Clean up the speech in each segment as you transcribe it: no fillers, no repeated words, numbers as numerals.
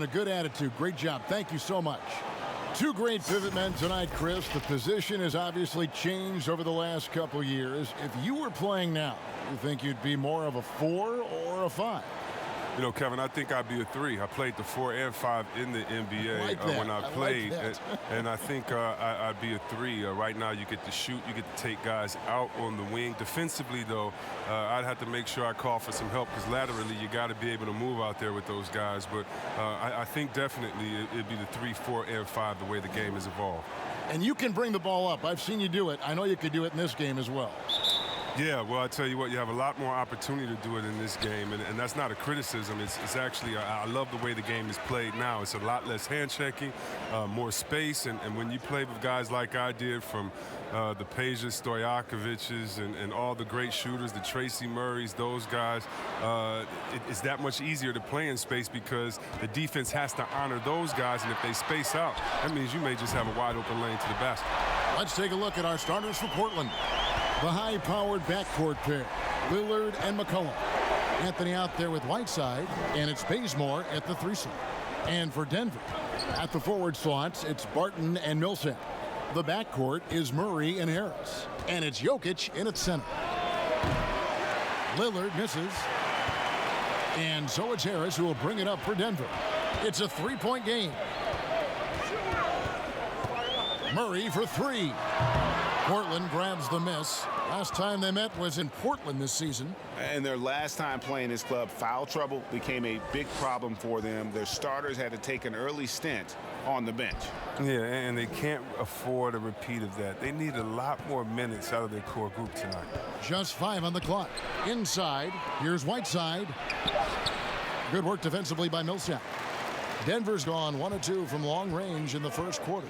A good attitude. Great job. Thank you so much. Two great pivot men tonight, Chris. The position has obviously changed over the last couple years. If you were playing now, you think you'd be more of a 4 or a 5? You know, Kevin, I think I'd be a 3. I played the 4 and 5 in the NBA when I played, and I think I'd be a 3. Right now, you get to shoot, you get to take guys out on the wing. Defensively, though, I'd have to make sure I call for some help because laterally, you got to be able to move out there with those guys. But I think definitely it'd be the 3, 4, and 5 the way the game has evolved. And you can bring the ball up. I've seen you do it. I know you could do it in this game as well. Yeah, well, I tell you what, you have a lot more opportunity to do it in this game, and that's not a criticism. It's actually, I love the way the game is played now. It's a lot less hand-checking, more space, and when you play with guys like I did from the Peja Stojakovic's and all the great shooters, the Tracy Murrays, those guys, it's that much easier to play in space because the defense has to honor those guys, and if they space out, that means you may just have a wide-open lane to the basket. Let's take a look at our starters for Portland. The high-powered backcourt pair, Lillard and McCollum. Anthony out there with Whiteside, and it's Bazemore at the 3 slot. And for Denver, at the forward slots, it's Barton and Millsap. The backcourt is Murray and Harris, and it's Jokic in at center. Lillard misses, and so it's Harris who will bring it up for Denver. It's a 3-point game. Murray for 3. Portland grabs the miss. Last time they met was in Portland this season. And their last time playing this club, foul trouble became a big problem for them. Their starters had to take an early stint on the bench. Yeah, and they can't afford a repeat of that. They need a lot more minutes out of their core group tonight. Just 5 on the clock. Inside, here's Whiteside. Good work defensively by Millsap. Denver's gone 1 of 2 from long range in the first quarter.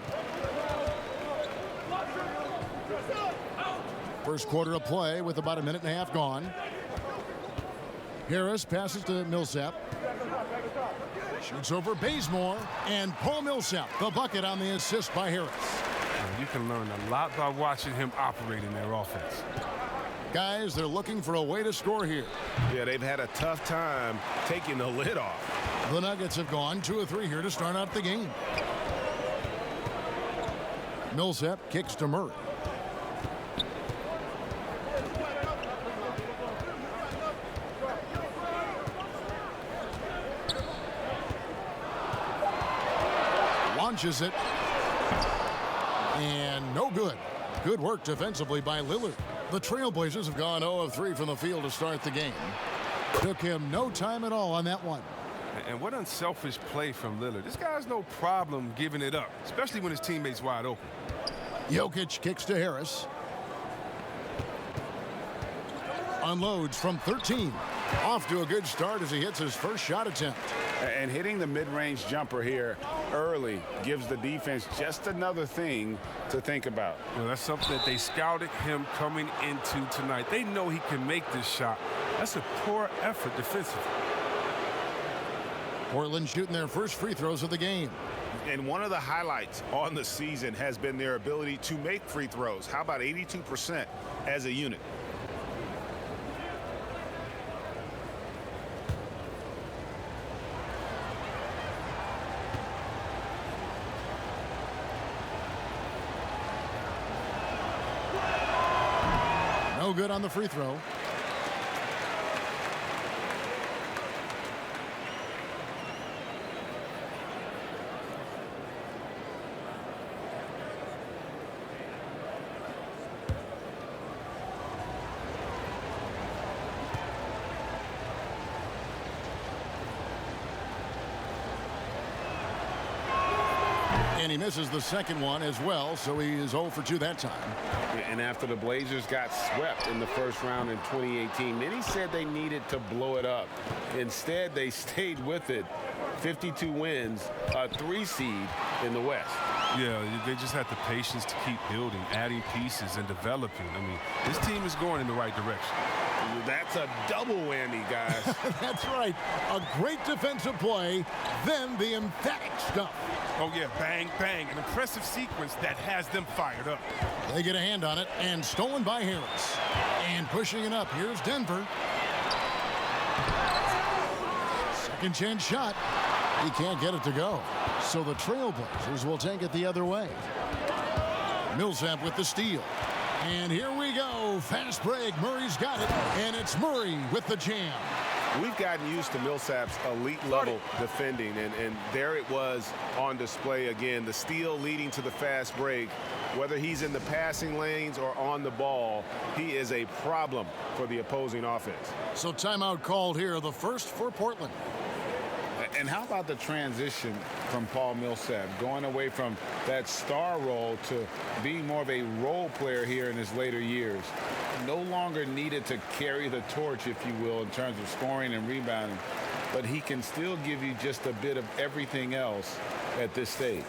First quarter of play with about a minute and a half gone. Harris passes to Millsap. Shoots over Bazemore, and Paul Millsap, the bucket on the assist by Harris. You can learn a lot by watching him operate in their offense. Guys, they're looking for a way to score here. Yeah, they've had a tough time taking the lid off. The Nuggets have gone 2 of 3 here to start out the game. Millsap kicks to Murray. Launches it. And no good. Good work defensively by Lillard. The Trailblazers have gone 0 of 3 from the field to start the game. Took him no time at all on that one. And what unselfish play from Lillard. This guy has no problem giving it up, especially when his teammate's wide open. Jokic kicks to Harris. Unloads from 13. Off to a good start as he hits his first shot attempt. And hitting the mid-range jumper here early gives the defense just another thing to think about. Well, that's something that they scouted him coming into tonight. They know he can make this shot. That's a poor effort defensively. Portland shooting their first free throws of the game. And one of the highlights on the season has been their ability to make free throws. How about 82% as a unit? No good on the free throw. And he misses the second one as well, so he is 0 for 2 that time. And after the Blazers got swept in the first round in 2018, many said they needed to blow it up. Instead, they stayed with it. 52 wins, a 3 seed in the West. Yeah, they just had the patience to keep building, adding pieces, and developing. I mean, this team is going in the right direction. That's a double whammy, guys. That's right. A great defensive play, then the emphatic stuff. Oh, yeah, bang, bang. An impressive sequence that has them fired up. They get a hand on it, and stolen by Harris. And pushing it up, here's Denver. Second chance shot. He can't get it to go. So the Trailblazers will take it the other way. Millsap with the steal. And here we go. Fast break. Murray's got it. And it's Murray with the jam. We've gotten used to Millsap's elite level defending, and there it was on display again. The steal leading to the fast break. Whether he's in the passing lanes or on the ball, he is a problem for the opposing offense. So timeout called here, the first for Portland. And how about the transition from Paul Millsap, going away from that star role to being more of a role player here in his later years? No longer needed to carry the torch, if you will, in terms of scoring and rebounding, but he can still give you just a bit of everything else at this stage.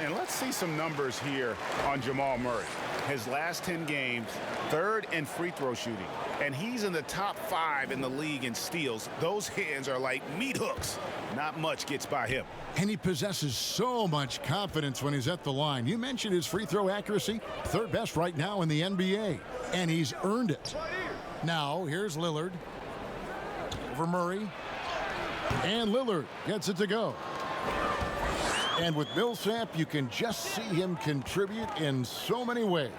And let's see some numbers here on Jamal Murray. His last 10 games, third in free throw shooting. And he's in the top 5 in the league in steals. Those hands are like meat hooks. Not much gets by him. And he possesses so much confidence when he's at the line. You mentioned his free throw accuracy, third best right now in the NBA. And he's earned it. Now, here's Lillard. Over Murray. And Lillard gets it to go. And with Millsap, you can just see him contribute in so many ways.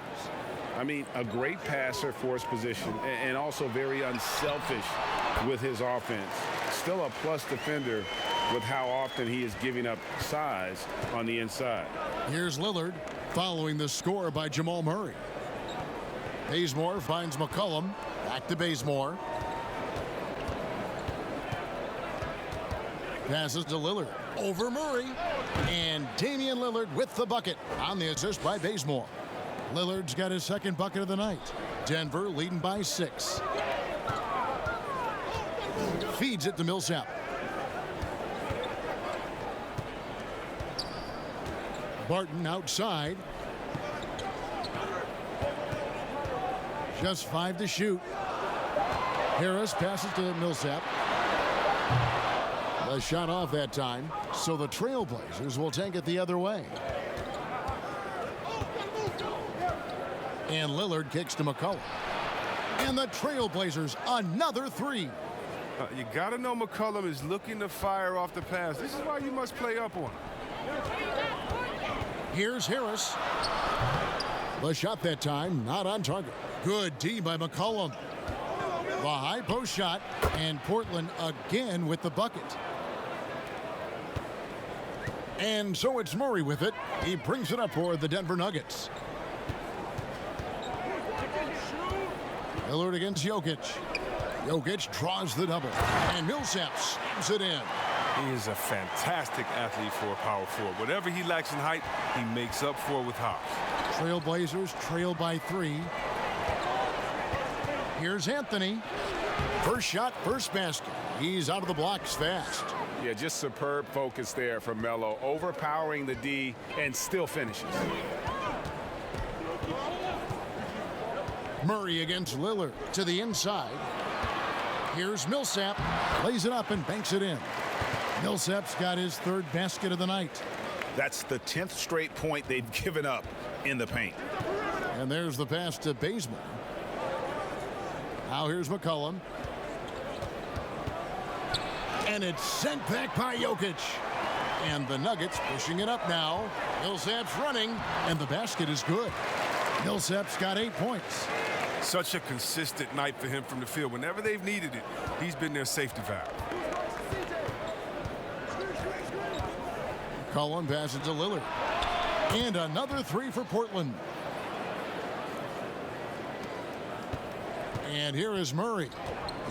I mean, a great passer for his position and also very unselfish with his offense. Still a plus defender with how often he is giving up size on the inside. Here's Lillard following the score by Jamal Murray. Bazemore finds McCollum. Back to Bazemore. Passes to Lillard. Over Murray. And Damian Lillard with the bucket on the assist by Bazemore. Lillard's got his second bucket of the night. Denver leading by 6. Feeds it to Millsap. Barton outside. Just 5 to shoot. Harris passes to Millsap. The shot off that time, so the Trailblazers will take it the other way. And Lillard kicks to McCollum. And the Trailblazers, another 3. You got to know McCollum is looking to fire off the pass. This is why you must play up on him. Here's Harris. The shot that time, not on target. Good D by McCollum. The high post shot, and Portland again with the bucket. And so it's Murray with it. He brings it up for the Denver Nuggets. Lillard against Jokic. Jokic draws the double. And Millsap slams it in. He is a fantastic athlete for a power forward. Whatever he lacks in height, he makes up for with hops. Trailblazers trail by 3. Here's Anthony. First shot, first basket. He's out of the blocks fast. Yeah, just superb focus there from Melo, overpowering the D and still finishes. Murray against Lillard to the inside. Here's Millsap. Lays it up and banks it in. Millsap's got his third basket of the night. That's the 10th straight point they've given up in the paint. And there's the pass to Bazemore. Now here's McCollum. And it's sent back by Jokic. And the Nuggets pushing it up now. Millsap's running, and the basket is good. Millsap's got 8 points. Such a consistent night for him from the field. Whenever they've needed it, he's been their safety valve. McCollum passes to Lillard. And another 3 for Portland. And here is Murray.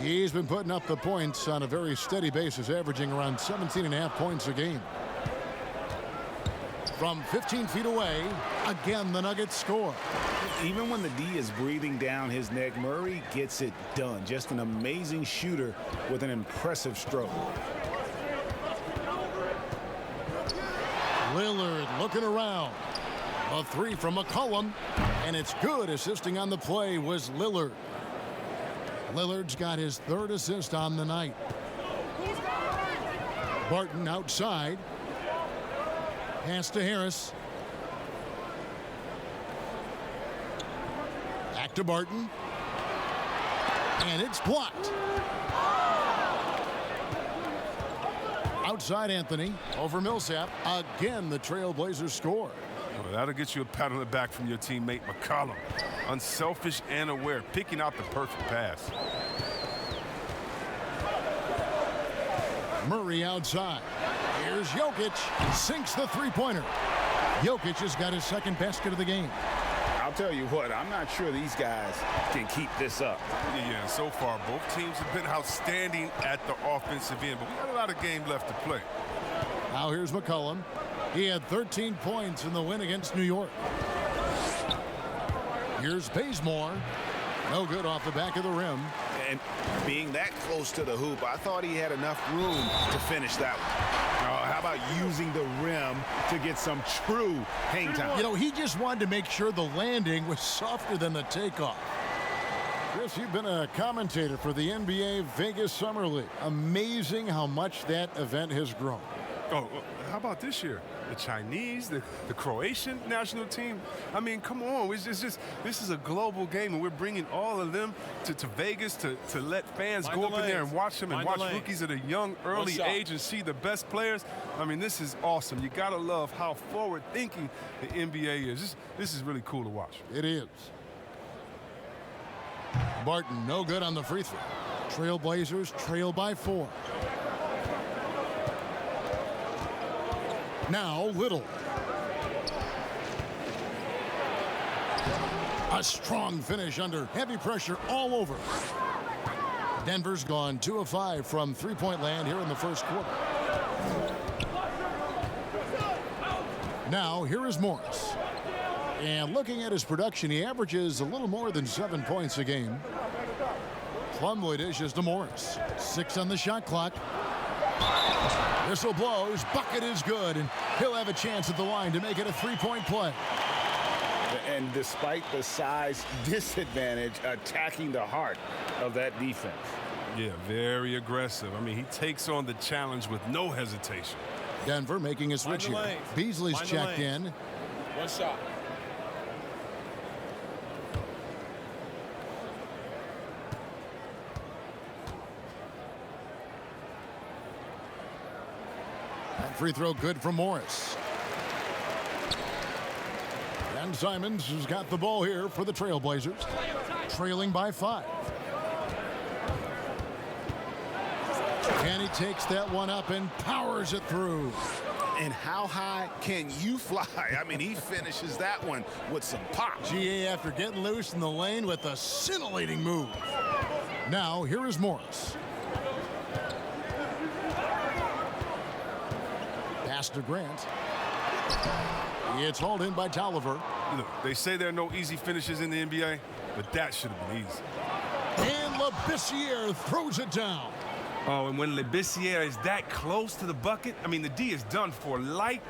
He's been putting up the points on a very steady basis, averaging around 17.5 points a game. From 15 feet away, again the Nuggets score. Even when the D is breathing down his neck, Murray gets it done. Just an amazing shooter with an impressive stroke. looking around. A three from McCollum, and it's good. Assisting on the play was Lillard. Lillard's got his third assist on the night. Barton outside. Pass to Harris. Back to Barton. And it's blocked. Outside Anthony. Over Millsap. Again, the Trailblazers score. Well, that'll get you a pat on the back from your teammate McCollum. Unselfish and aware, picking out the perfect pass. Murray outside. Here's Jokic. Sinks the three-pointer. Jokic has got his second basket of the game. I'll tell you what, I'm not sure these guys can keep this up. Yeah, so far both teams have been outstanding at the offensive end, but we got a lot of game left to play. Now here's McCollum. He had 13 points in the win against New York. Here's Bazemore. No good off the back of the rim. And being that close to the hoop, I thought he had enough room to finish that one. How about using the rim to get some true hang time? You know, he just wanted to make sure the landing was softer than the takeoff. Chris, you've been a commentator for the NBA Vegas Summer League. Amazing how much that event has grown. Oh, how about this year? The Chinese, the Croatian national team. I mean, come on. It's just this is a global game, and we're bringing all of them to Vegas to let fans go up in there and watch them and watch rookies at a young, early age and see the best players. I mean, this is awesome. You got to love how forward-thinking the NBA is. This is really cool to watch. It is. Barton, no good on the free throw. Trailblazers trail by 4. Now Little. A strong finish under heavy pressure all over. Denver's gone 2 of 5 from three-point land here in the first quarter. Now here is Morris. And looking at his production, he averages a little more than 7 points a game. Plumlee dishes to Morris. 6 on the shot clock. Whistle blows. Bucket is good, and he'll have a chance at the line to make it a three-point play. And despite the size disadvantage, attacking the heart of that defense. Yeah, very aggressive. I mean, he takes on the challenge with no hesitation. Denver making a switch here. Beasley's checked in. One shot. That free throw good from Morris. And Simons has got the ball here for the Trailblazers. Trailing by 5. And he takes that one up and powers it through. And how high can you fly? I mean, he finishes that one with some pop. GA after getting loose in the lane with a scintillating move. Now here is Morris. Pass to Grant. It's hauled in by Tolliver. Look, they say there are no easy finishes in the NBA, but that should have been easy. And Labissiere throws it down. Oh, and when Labissiere is that close to the bucket, I mean, the D is done for. Light.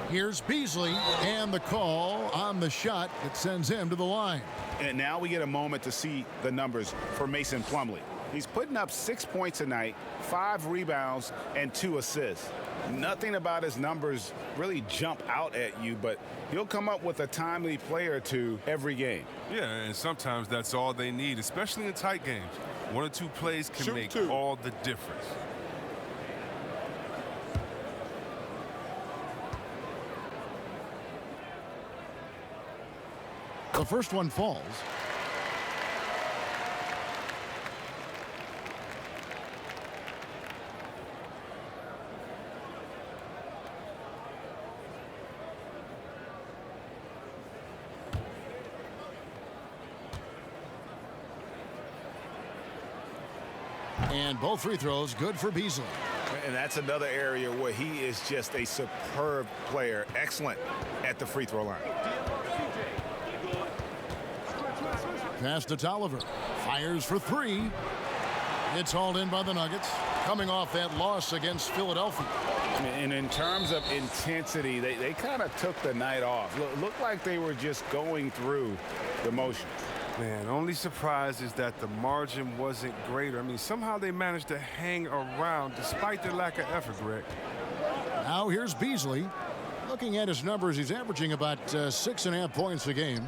Here's Beasley, and the call on the shot that sends him to the line. And now we get a moment to see the numbers for Mason Plumlee. He's putting up 6 points a night, 5 rebounds, and 2 assists. Nothing about his numbers really jump out at you, but he'll come up with a timely play or two every game. Yeah, and sometimes that's all they need, especially in tight games. 1 or 2 plays can make all the difference. The first one falls. And both free throws good for Beasley. And that's another area where he is just a superb player. Excellent at the free throw line. Pass to Tolliver. Fires for 3. It's hauled in by the Nuggets. coming off that loss against Philadelphia. And in terms of intensity, they kind of took the night off. Looked like they were just going through the motions. Man, only surprise is that the margin wasn't greater. I mean, somehow they managed to hang around despite their lack of effort, Greg. Now here's Beasley. Looking at his numbers, he's averaging about 6.5 points a game.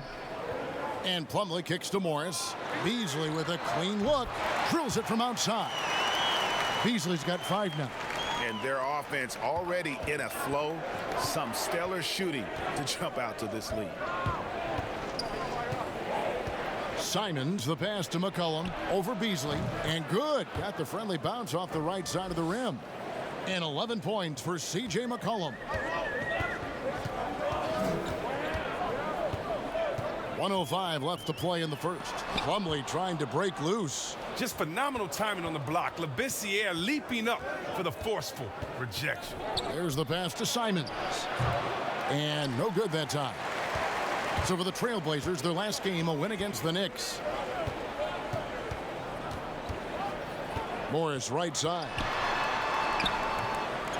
And Plumlee kicks to Morris. Beasley with a clean look. Drills it from outside. Beasley's got 5 now. And their offense already in a flow. Some stellar shooting to jump out to this lead. Simons, the pass to McCollum, over Beasley, and good. Got the friendly bounce off the right side of the rim. And 11 points for C.J. McCollum. 1:05 left to play in the first. Plumlee trying to break loose. Just phenomenal timing on the block. Labissiere leaping up for the forceful rejection. There's the pass to Simons. And no good that time. So for the Trailblazers, their last game, a win against the Knicks. Morris right side.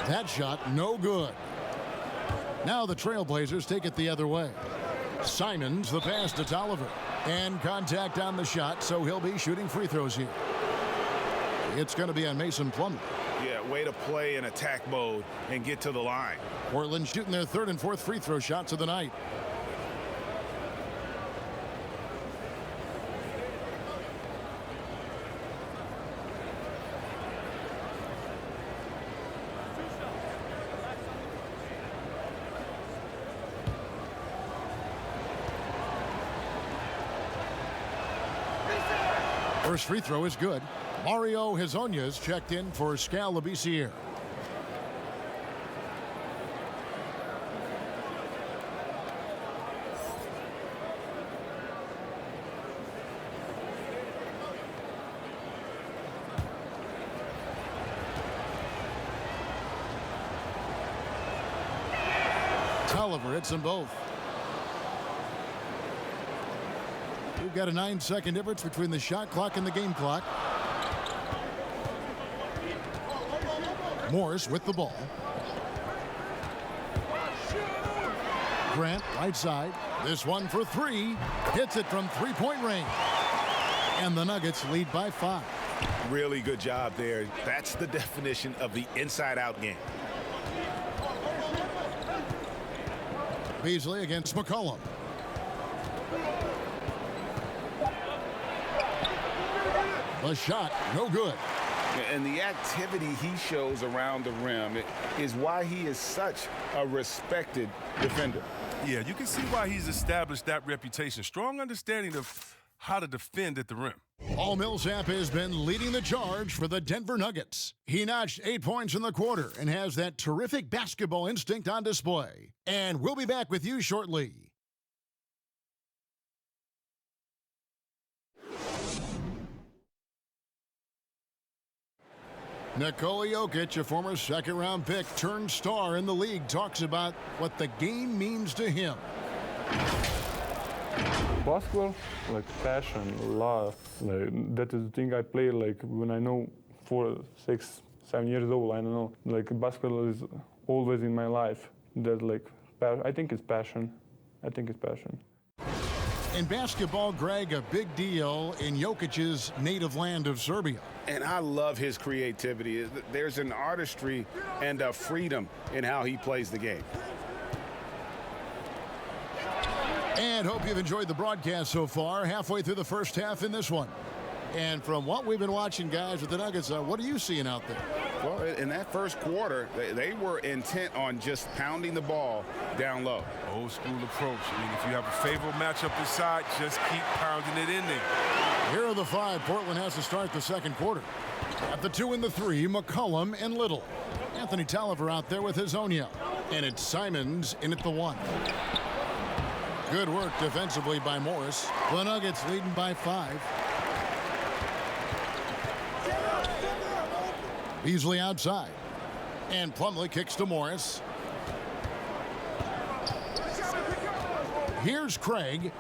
That shot no good. Now the Trailblazers take it the other way. Simons, the pass to Tolliver. And contact on the shot, so he'll be shooting free throws here. It's going to be on Mason Plumlee. Yeah, way to play in attack mode and get to the line. Portland shooting their 3rd and 4th free throw shots of the night. First free throw is good. Mario Hezonja's checked in for Skal Labissiere. Tolliver hits them both. We've got a 9-second difference between the shot clock and the game clock. Morris with the ball. Grant right side. This one for 3. Hits it from 3-point range. And the Nuggets lead by 5. Really good job there. That's the definition of the inside-out game. Beasley against McCollum. The shot, no good. And the activity he shows around the rim is why he is such a respected defender. Yeah, you can see why he's established that reputation. Strong understanding of how to defend at the rim. Paul Millsap has been leading the charge for the Denver Nuggets. He notched 8 points in the quarter and has that terrific basketball instinct on display. And we'll be back with you shortly. Nikola Jokic, a former second-round pick turned star in the league, talks about what the game means to him. Basketball, like passion, love, like that is the thing I play like when I know 4, 6, 7 years old. I don't know, like basketball is always in my life. That like, I think it's passion. I think it's passion. In basketball, Greg, a big deal in Jokic's native land of Serbia. And I love his creativity. There's an artistry and a freedom in how he plays the game. And hope you've enjoyed the broadcast so far. Halfway through the first half in this one. And from what we've been watching, guys, with the Nuggets, what are you seeing out there? Well, in that first quarter, they were intent on just pounding the ball down low. Old school approach. I mean, if you have a favorable matchup inside, just keep pounding it in there. Here are the 5 Portland has to start the second quarter. At the 2 and the 3, McCollum and Little. Anthony Tolliver out there with Hezonja. And it's Simons in at the 1. Good work defensively by Morris. The Nuggets leading by 5. Beasley outside. And Plumlee kicks to Morris. Here's Craig.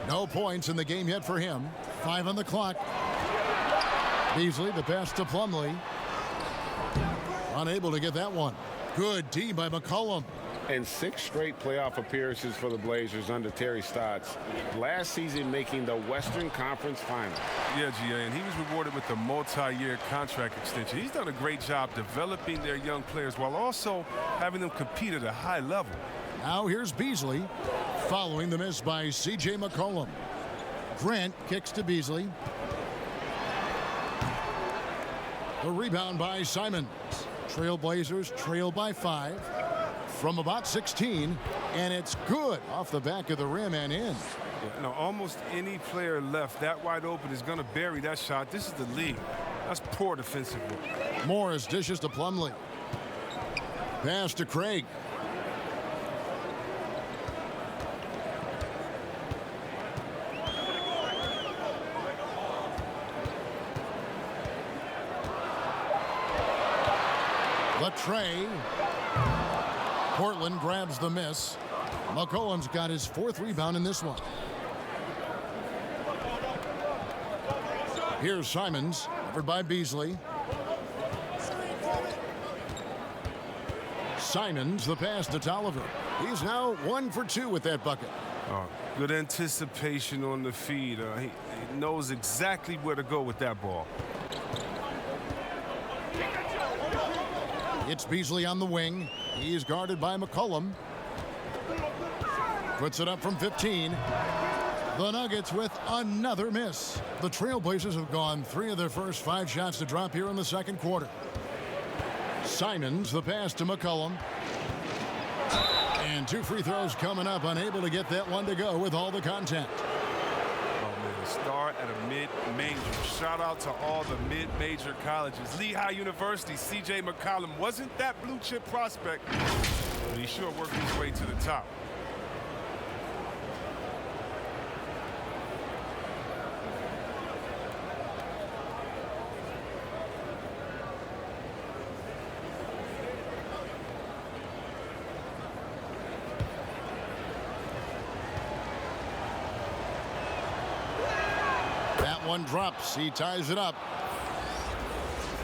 No points in the game yet for him. 5 on the clock. Beasley, the pass to Plumlee. unable to get that one. Good D by McCollum. And 6 straight playoff appearances for the Blazers under Terry Stotts. Last season making the Western Conference Finals. Yeah, GA, and he was rewarded with a multi-year contract extension. He's done a great job developing their young players while also having them compete at a high level. Now here's Beasley following the miss by C.J. McCollum. Grant kicks to Beasley. The rebound by Simons. Trailblazers trail by 5 from about 16, and it's good off the back of the rim and in. You know, almost any player left that wide open is going to bury that shot. This is the league. That's poor defensive work. Morris dishes to Plumlee. Pass to Craig. Latrey. Portland grabs the miss. McCollum's got his 4th rebound in this one. Here's Simons, covered by Beasley. Simons, the pass to Tolliver. He's now 1 for 2 with that bucket. Good anticipation on the feed. He knows exactly where to go with that ball. It's Beasley on the wing. He is guarded by McCollum. Puts it up from 15. The Nuggets with another miss. The Trailblazers have gone 3 of their first 5 shots to drop here in the second quarter. Simons, the pass to McCollum. And 2 free throws coming up, unable to get that one to go with all the contact. Star at a mid-major. Shout out to all the mid-major colleges. Lehigh University, C.J. McCollum wasn't that blue-chip prospect, but he sure worked his way to the top. One drops. He ties it up.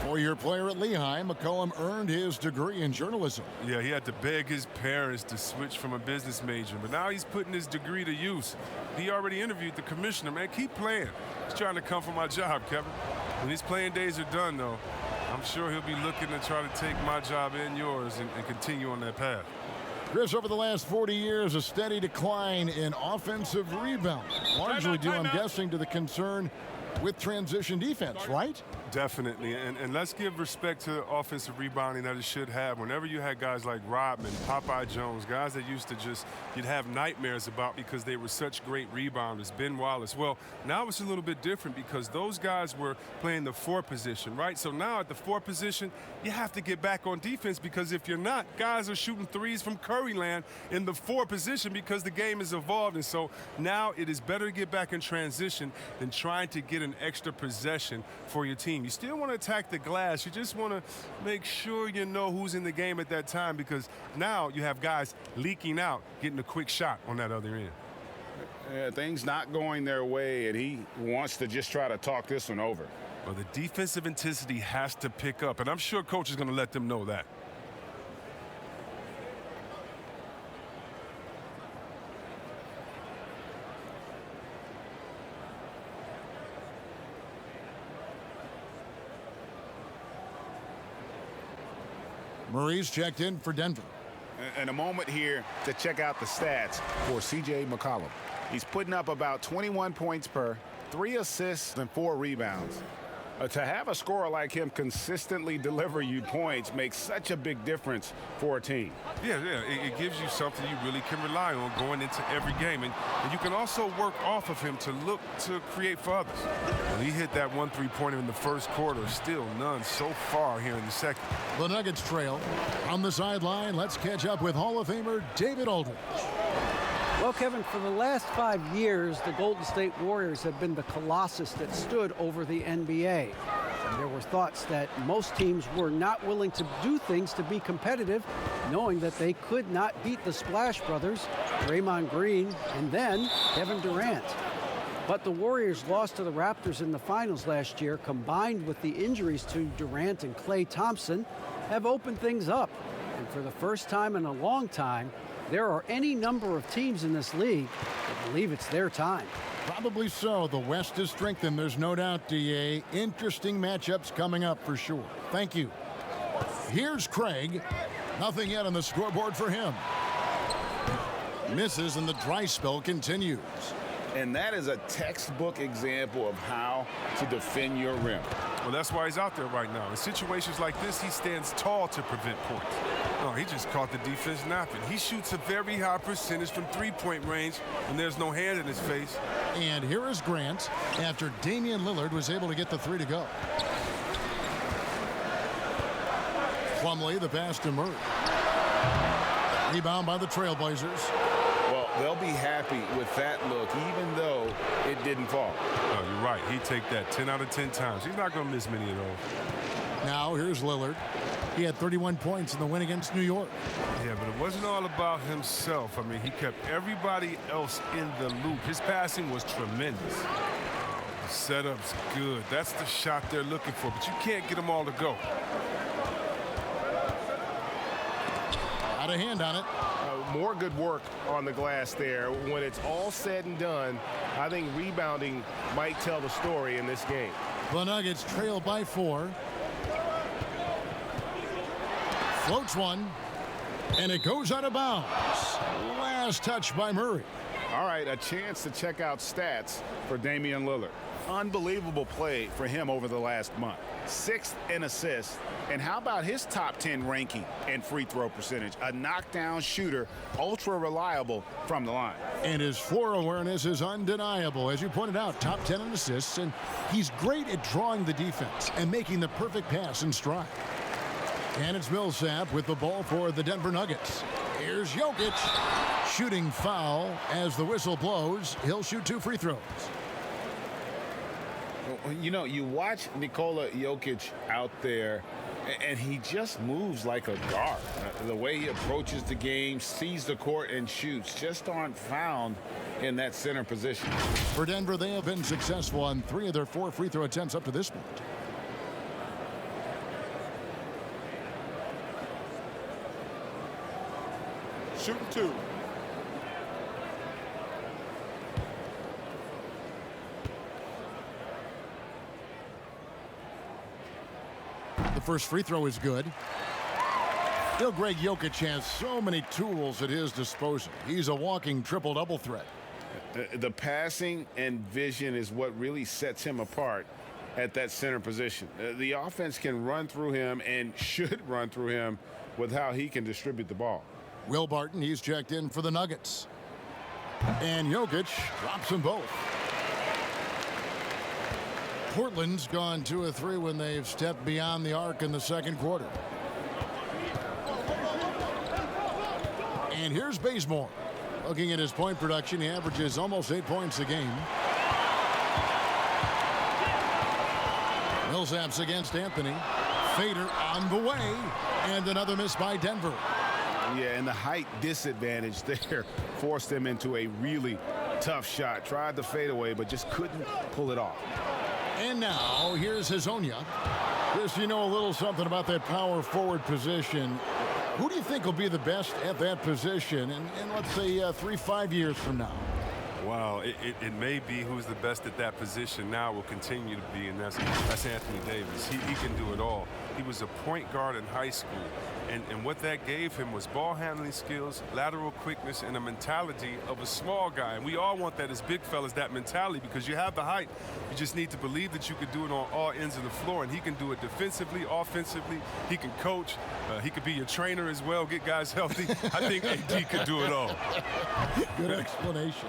4-year player at Lehigh, McCollum earned his degree in journalism. Yeah, he had to beg his parents to switch from a business major, but now he's putting his degree to use. He already interviewed the commissioner. Man, keep playing. He's trying to come for my job, Kevin. When his playing days are done, though, I'm sure he'll be looking to try to take my job and yours and continue on that path. Chris, over the last 40 years, a steady decline in offensive rebound. Largely due, I'm guessing, to the concern with transition defense, right? Definitely, and let's give respect to the offensive rebounding that it should have. Whenever you had guys like Rodman, Popeye Jones, guys that used to just, you'd have nightmares about because they were such great rebounders, Ben Wallace. Well, now it's a little bit different because those guys were playing the 4 position, right? So now at the 4 position, you have to get back on defense because if you're not, guys are shooting threes from Curry land in the 4 position because the game has evolved. And so now it is better to get back in transition than trying to get an extra possession for your team. You still want to attack the glass. You just want to make sure you know who's in the game at that time because now you have guys leaking out, getting a quick shot on that other end. Yeah, things not going their way, and he wants to just try to talk this one over. Well, the defensive intensity has to pick up, and I'm sure coach is going to let them know that. Murray's checked in for Denver. And a moment here to check out the stats for C.J. McCollum. He's putting up about 21 points per, 3 assists, and 4 rebounds. To have a scorer like him consistently deliver you points makes such a big difference for a team. Yeah, it gives you something you really can rely on going into every game. And you can also work off of him to look to create for others. When he hit that 1 3-pointer in the first quarter, still none so far here in the second. The Nuggets trail. On the sideline, let's catch up with Hall of Famer David Aldridge. Well, Kevin, for the last 5 years, the Golden State Warriors have been the colossus that stood over the NBA. And there were thoughts that most teams were not willing to do things to be competitive, knowing that they could not beat the Splash Brothers, Draymond Green, and then Kevin Durant. But the Warriors lost to the Raptors in the finals last year, combined with the injuries to Durant and Klay Thompson. have opened things up. And for the first time in a long time, there are any number of teams in this league that believe it's their time. Probably so. The West is strengthened. There's no doubt, DA. Interesting matchups coming up for sure. Thank you. Here's Craig. Nothing yet on the scoreboard for him. Misses and the dry spell continues. And that is a textbook example of how to defend your rim. Well, that's why he's out there right now. In situations like this, he stands tall to prevent points. No, he just caught the defense napping. He shoots a very high percentage from three-point range, and there's no hand in his face. And here is Grant after Damian Lillard was able to get the three to go. Plumlee, the pass to Murray. Rebound by the Trailblazers. Well, they'll be happy with that look, even though it didn't fall. Oh, you're right. He'd take that 10 out of 10 times. He's not going to miss many of those. Now here's Lillard. He had 31 points in the win against New York. Yeah, but it wasn't all about himself. I mean, he kept everybody else in the loop. His passing was tremendous. The setup's good. That's the shot they're looking for, but you can't get them all to go. Got a hand on it. More good work on the glass there. When it's all said and done, I think rebounding might tell the story in this game. The Nuggets trail by 4. Floats one, and it goes out of bounds. Last touch by Murray. All right, a chance to check out stats for Damian Lillard. Unbelievable play for him over the last month. 6th in assists. And how about his top 10 ranking and free throw percentage? A knockdown shooter, ultra reliable from the line. And his floor awareness is undeniable. As you pointed out, top 10 in assists, and he's great at drawing the defense and making the perfect pass in stride. And it's Millsap with the ball for the Denver Nuggets. Here's Jokic. Shooting foul as the whistle blows. He'll shoot 2 free throws. You know, you watch Nikola Jokic out there, and he just moves like a guard. The way he approaches the game, sees the court, and shoots just aren't found in that center position. For Denver, they have been successful on 3 of their 4 free throw attempts up to this point. Shooting 2. The first free throw is good. Still, Greg Jokic has so many tools at his disposal. He's a walking triple-double threat. The passing and vision is what really sets him apart at that center position. The offense can run through him and should run through him with how he can distribute the ball. Will Barton, he's checked in for the Nuggets. And Jokic drops them both. Portland's gone 2 of 3 when they've stepped beyond the arc in the second quarter. And here's Bazemore. Looking at his point production, he averages almost 8 points a game. Millsap's against Anthony. Fader on the way. And another miss by Denver. Yeah, and the height disadvantage there forced him into a really tough shot. Tried to fade away, but just couldn't pull it off. And now, here's Hezonja. Chris, you know a little something about that power forward position. Who do you think will be the best at that position in let's say, 3-5 years from now? Wow, it may be who's the best at that position now will continue to be, and that's Anthony Davis. He can do it all. He was a point guard in high school, and what that gave him was ball handling skills, lateral quickness, and a mentality of a small guy. And we all want that as big fellas, that mentality, because you have the height. You just need to believe that you can do it on all ends of the floor, and he can do it defensively, offensively. He can coach. He could be your trainer as well, get guys healthy. I think AD could do it all. Good explanation.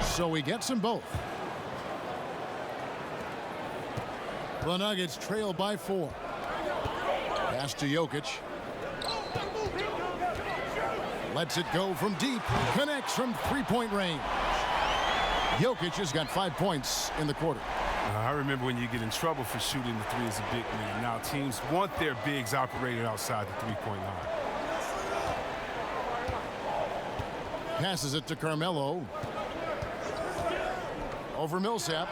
So he gets them both. The Nuggets trail by 4. Pass to Jokic. Lets it go from deep. Connects from 3-point range. Jokic has got 5 points in the quarter. I remember when you get in trouble for shooting the three as a big man. Now teams want their bigs operated outside the three-point line. Passes it to Carmelo. Over Millsap.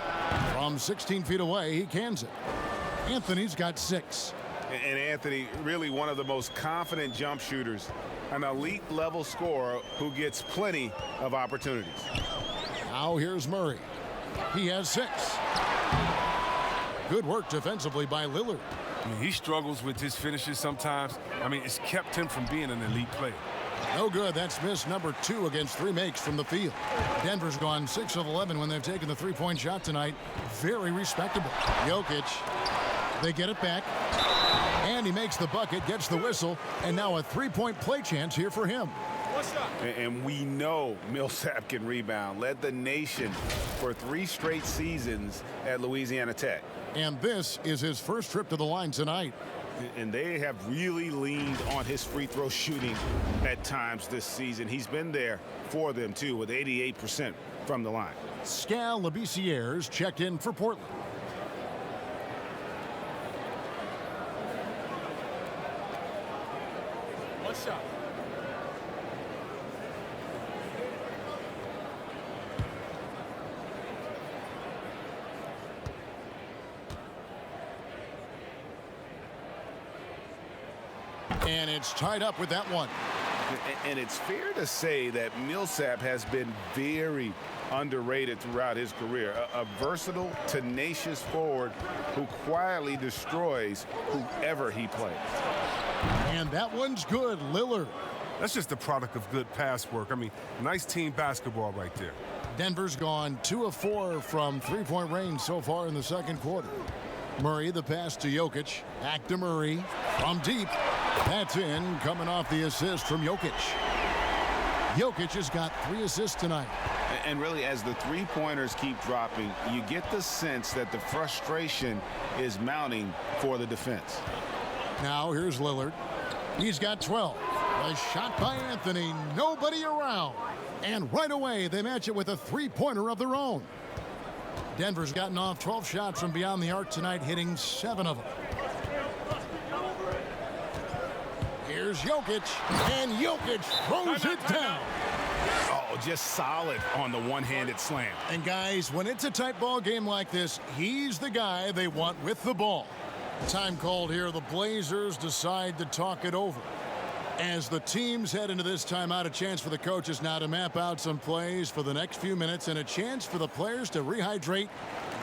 From 16 feet away, he cans it. Anthony's got 6. And Anthony, really one of the most confident jump shooters, an elite level scorer who gets plenty of opportunities. Now here's Murray. He has 6. Good work defensively by Lillard. I mean, he struggles with his finishes sometimes. I mean, it's kept him from being an elite player. No good. That's miss number 2 against 3 makes from the field. Denver's gone 6 of 11 when they've taken the three-point shot tonight. Very respectable. Jokic. They get it back. And he makes the bucket, gets the whistle, and now a three-point play chance here for him. And we know Millsap can rebound. Led the nation for 3 straight seasons at Louisiana Tech. And this is his first trip to the line tonight. And they have really leaned on his free throw shooting at times this season. He's been there for them, too, with 88% from the line. Skal Labissière's checked in for Portland. And it's tied up with that one. And it's fair to say that Millsap has been very underrated throughout his career. A versatile, tenacious forward who quietly destroys whoever he plays. And that one's good. Lillard. That's just the product of good pass work. I mean, nice team basketball right there. Denver's gone 2 of 4 from three-point range so far in the second quarter. Murray, the pass to Jokic. Back to Murray. From deep. That's in, coming off the assist from Jokic. Jokic has got 3 assists tonight. And really, as the three-pointers keep dropping, you get the sense that the frustration is mounting for the defense. Now here's Lillard. He's got 12. A shot by Anthony. Nobody around. And right away, they match it with a three-pointer of their own. Denver's gotten off 12 shots from beyond the arc tonight, hitting 7 of them. Here's Jokic, and Jokic throws it down. Oh, just solid on the one-handed slam. And guys, when it's a tight ball game like this, he's the guy they want with the ball. Time called here. The Blazers decide to talk it over. As the teams head into this timeout, a chance for the coaches now to map out some plays for the next few minutes and a chance for the players to rehydrate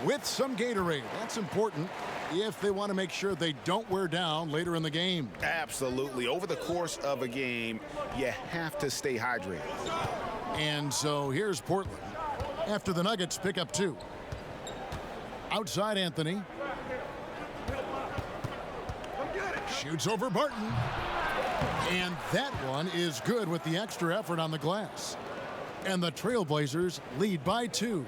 with some Gatorade. That's important if they want to make sure they don't wear down later in the game. Absolutely. Over the course of a game, you have to stay hydrated. And so here's Portland after the Nuggets pick up 2. Outside Anthony. Shoots over Barton. And that one is good with the extra effort on the glass. And the Trailblazers lead by 2.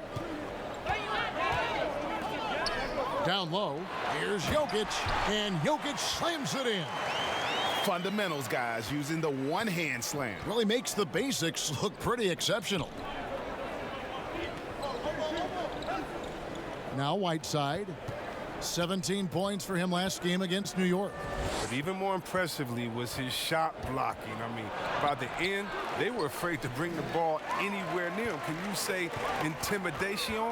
Down low, here's Jokic, and Jokic slams it in. Fundamentals, guys, using the one-hand slam. Really makes the basics look pretty exceptional. Now Whiteside. 17 points for him last game against New York. But even more impressively was his shot blocking. I mean, by the end, they were afraid to bring the ball anywhere near him. Can you say intimidation?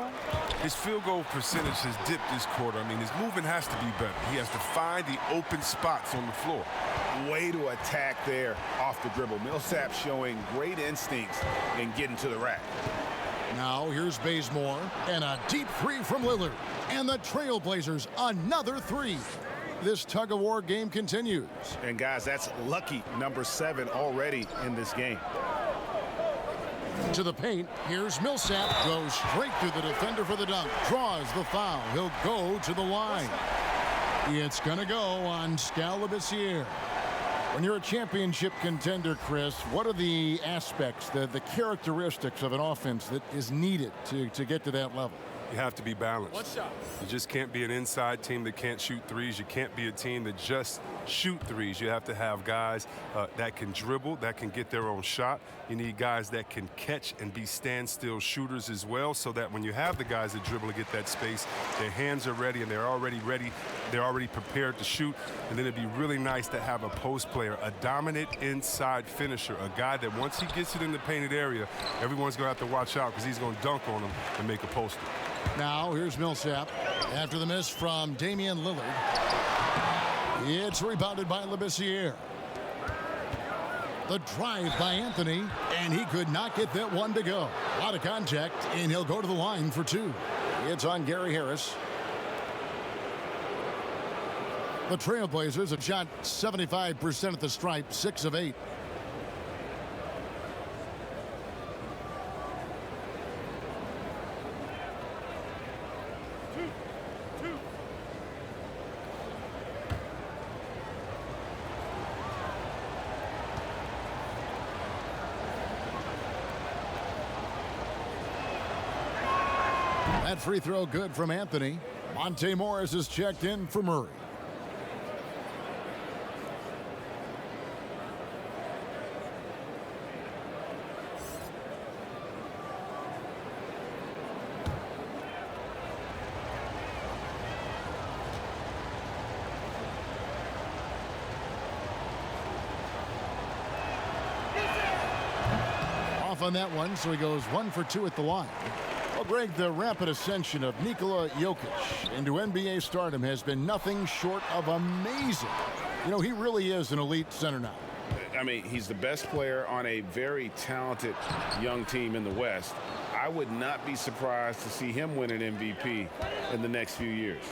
His field goal percentage has dipped this quarter. I mean, his movement has to be better. He has to find the open spots on the floor. Way to attack there off the dribble. Millsap showing great instincts in getting to the rack. Now here's Bazemore, and a deep 3 from Lillard. And the Trailblazers, another 3. This tug-of-war game continues. And guys, that's lucky number 7 already in this game. To the paint, here's Millsap. Goes straight through the defender for the dunk. Draws the foul. He'll go to the line. It's going to go on Skal Labissière. When you're a championship contender, Chris, what are the aspects, the characteristics of an offense that is needed to get to that level? You have to be balanced. You just can't be an inside team that can't shoot threes. You can't be a team that just shoot threes. You have to have guys that can dribble, that can get their own shot. You need guys that can catch and be standstill shooters as well, so that when you have the guys that dribble and get that space, their hands are ready and they're already ready. They're already prepared to shoot. And then it'd be really nice to have a post player, a dominant inside finisher, a guy that once he gets it in the painted area, everyone's going to have to watch out because he's going to dunk on him and make a poster. Now here's Millsap after the miss from Damian Lillard. It's rebounded by Labissiere. The drive by Anthony, and he could not get that one to go. Out of contact, and he'll go to the line for two. It's on Gary Harris. The Trailblazers have shot 75% at the stripe, 6 of 8. That free throw good from Anthony. Monte Morris is checked in for Murray. Off on that one, so he goes 1 for 2 at the line. Well, Greg, the rapid ascension of Nikola Jokic into NBA stardom has been nothing short of amazing. You know, he really is an elite center now. I mean, he's the best player on a very talented young team in the West. I would not be surprised to see him win an MVP in the next few years.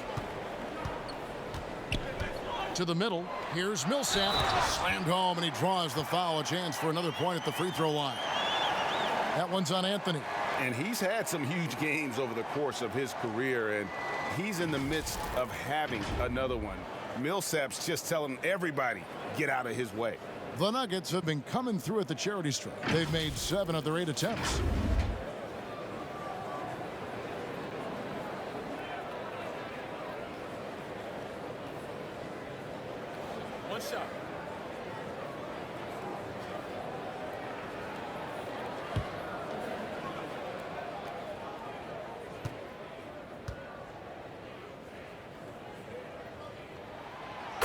To the middle, here's Millsap. Slammed home, and he draws the foul. A chance for another point at the free throw line. That one's on Anthony. And he's had some huge games over the course of his career, and he's in the midst of having another one. Millsap's just telling everybody, get out of his way. The Nuggets have been coming through at the charity stripe. They've made 7 of their 8 attempts. One shot.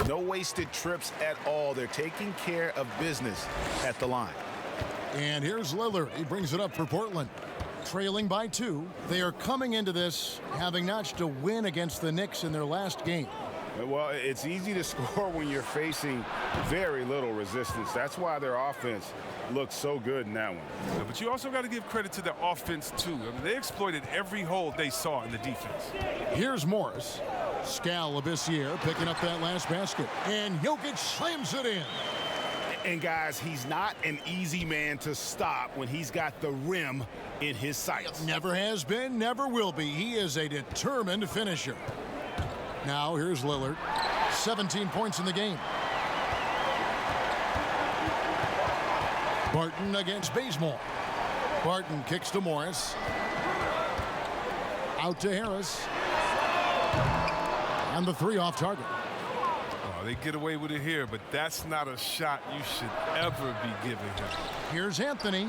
No wasted trips at all. They're taking care of business at the line. And here's Lillard. He brings it up for Portland. Trailing by 2. They are coming into this having notched a win against the Knicks in their last game. Well, it's easy to score when you're facing very little resistance. That's why their offense looks so good in that one. Yeah, but you also got to give credit to the offense, too. I mean, they exploited every hole they saw in the defense. Here's Morris. Skal Labissiere picking up that last basket. And Jokic slams it in. And, guys, he's not an easy man to stop when he's got the rim in his sights. Never has been, never will be. He is a determined finisher. Now, here's Lillard. 17 points in the game. Barton against Bazemore. Barton kicks to Morris. Out to Harris. And the 3 off target. Oh, they get away with it here, but that's not a shot you should ever be giving him. Here's Anthony.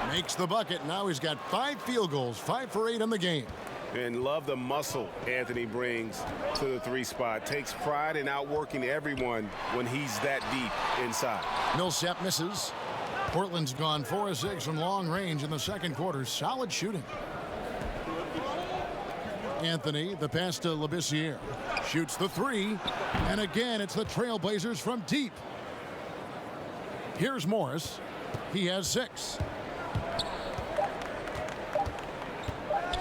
Makes the bucket. Now he's got 5 field goals, 5 for 8 in the game. And love the muscle Anthony brings to the 3 spot. Takes pride in outworking everyone when he's that deep inside. Millsap misses. Portland's gone 4 of 6 from long range in the second quarter. Solid shooting. Anthony, the pass to Labissiere. Shoots the 3. And again, it's the Trailblazers from deep. Here's Morris. He has 6.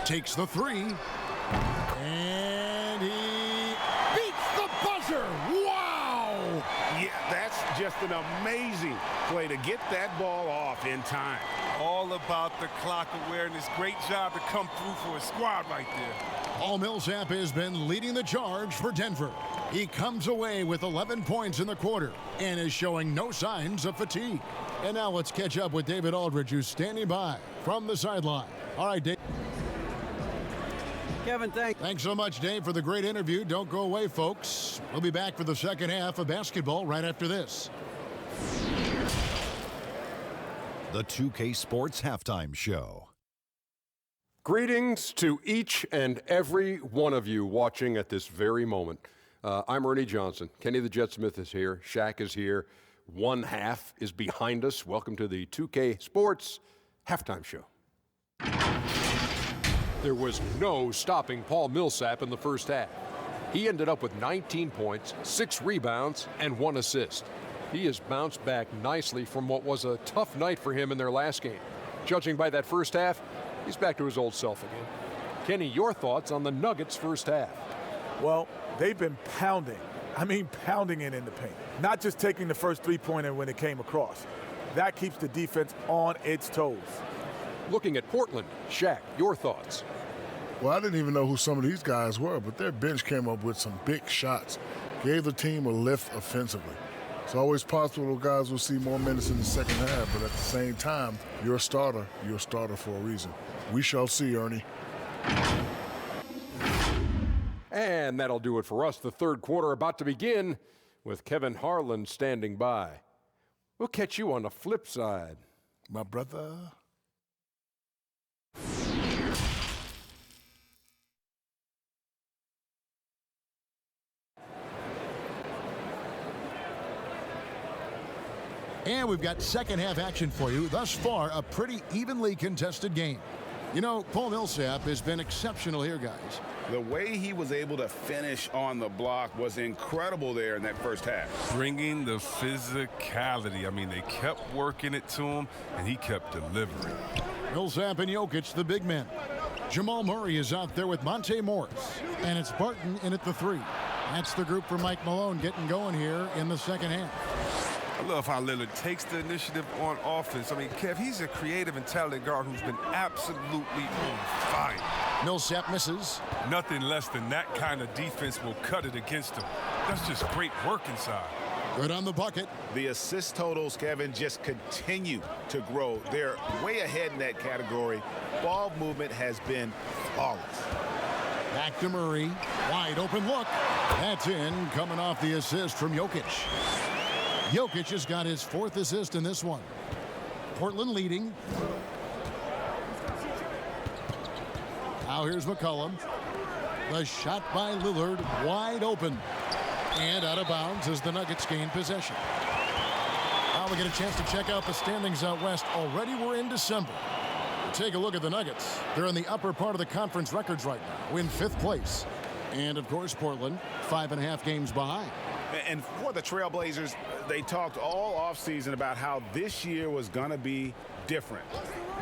Takes the 3. And he beats the buzzer. Wow! Yeah, that's just an amazing play to get that ball off in time. All about the clock awareness. Great job to come through for a squad right there. Paul Millsap has been leading the charge for Denver. He comes away with 11 points in the quarter and is showing no signs of fatigue. And now let's catch up with David Aldridge, who's standing by from the sideline. All right, Dave. Kevin, thanks. Thanks so much, Dave, for the great interview. Don't go away, folks. We'll be back for the second half of basketball right after this. The 2K Sports Halftime Show. Greetings to each and every one of you watching at this very moment. I'm Ernie Johnson. Kenny the Jet Smith is here. Shaq is here. One half is behind us. Welcome to the 2K Sports Halftime Show. There was no stopping Paul Millsap in the first half. He ended up with 19 points, 6 rebounds, and 1 assist. He has bounced back nicely from what was a tough night for him in their last game. Judging by that first half, he's back to his old self again. Kenny, your thoughts on the Nuggets' first half? Well, they've been pounding. I mean, pounding it in the paint. Not just taking the first three-pointer when it came across. That keeps the defense on its toes. Looking at Portland, Shaq, your thoughts? Well, I didn't even know who some of these guys were, but their bench came up with some big shots. Gave the team a lift offensively. It's always possible those guys will see more minutes in the second half, but at the same time, you're a starter for a reason. We shall see, Ernie. And that'll do it for us. The third quarter about to begin with Kevin Harlan standing by. We'll catch you on the flip side. My brother. And we've got second half action for you. Thus far, a pretty evenly contested game. You know, Paul Millsap has been exceptional here, guys. The way he was able to finish on the block was incredible there in that first half. Bringing the physicality. I mean, they kept working it to him, and he kept delivering. Millsap and Jokic, the big men. Jamal Murray is out there with Monte Morris. And it's Barton in at the 3. That's the group for Mike Malone getting going here in the second half. I love how Lillard takes the initiative on offense. I mean, Kev, he's a creative and talented guard who's been absolutely on fire. Millsap misses. Nothing less than that kind of defense will cut it against him. That's just great work inside. Good on the bucket. The assist totals, Kevin, just continue to grow. They're way ahead in that category. Ball movement has been flawless. Back to Murray. Wide open look. That's in, coming off the assist from Jokic. Jokic has got his 4th assist in this one. Portland leading. Now here's McCollum. The shot by Lillard, wide open. And out of bounds as the Nuggets gain possession. Now we get a chance to check out the standings out west. Already we're in December. Take a look at the Nuggets. They're in the upper part of the conference records right now, in 5th place. And of course, Portland, 5.5 games behind. And for the Trailblazers, they talked all offseason about how this year was going to be different.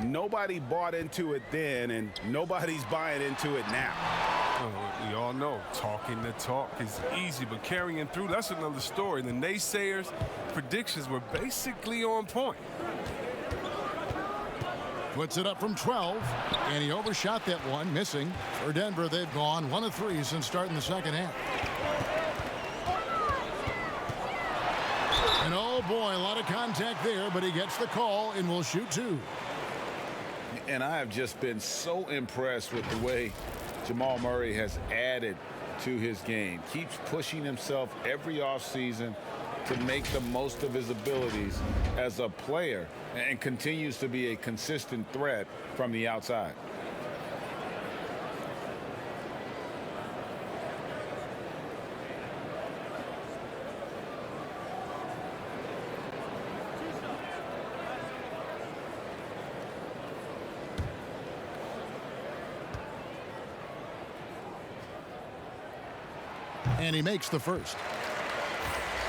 Nobody bought into it then, and nobody's buying into it now. Oh, we all know talking the talk is easy, but carrying it through, that's another story. The naysayers' predictions were basically on point. Puts it up from 12, and he overshot that one, missing. For Denver, they've gone 1 of 3 since starting the second half. And oh boy, a lot of contact there, but he gets the call and will shoot 2. And I have just been so impressed with the way Jamal Murray has added to his game. Keeps pushing himself every offseason to make the most of his abilities as a player and continues to be a consistent threat from the outside. And he makes the first.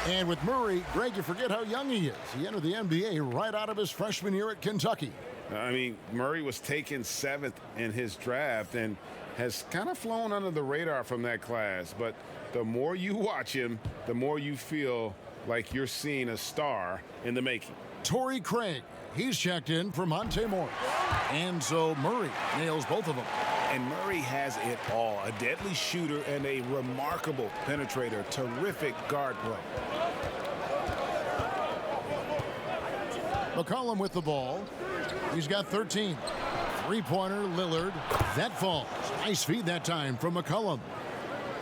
And with Murray, Greg, you forget how young he is. He entered the NBA right out of his freshman year at Kentucky. I mean, Murray was taken 7th in his draft and has kind of flown under the radar from that class. But the more you watch him, the more you feel like you're seeing a star in the making. Torrey Craig, he's checked in for Monte Morris. And so Murray nails both of them. And Murray has it all. A deadly shooter and a remarkable penetrator. Terrific guard play. McCollum with the ball. He's got 13. Three-pointer, Lillard. That falls. Nice feed that time from McCollum.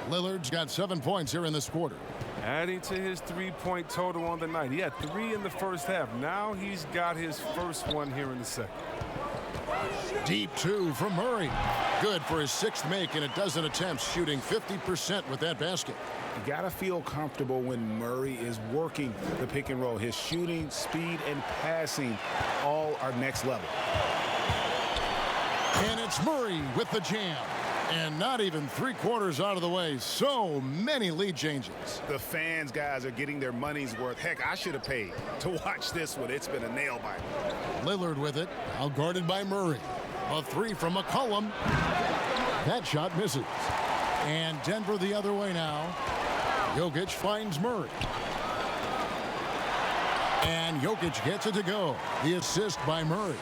Lillard's got 7 points here in this quarter. Adding to his three-point total on the night. He had 3 in the first half. Now he's got his first one here in the second. Deep 2 from Murray. Good for his 6th make in a dozen attempts, shooting 50% with that basket. You got to feel comfortable when Murray is working the pick and roll. His shooting, speed, and passing all are next level. And it's Murray with the jam. And not even 3/4 out of the way. So many lead changes. The fans, guys, are getting their money's worth. Heck, I should have paid to watch this one. It's been a nail biter. Lillard with it, out guarded by Murray. A 3 from McCollum. That shot misses. And Denver the other way now. Jokic finds Murray. And Jokic gets it to go. The assist by Murray.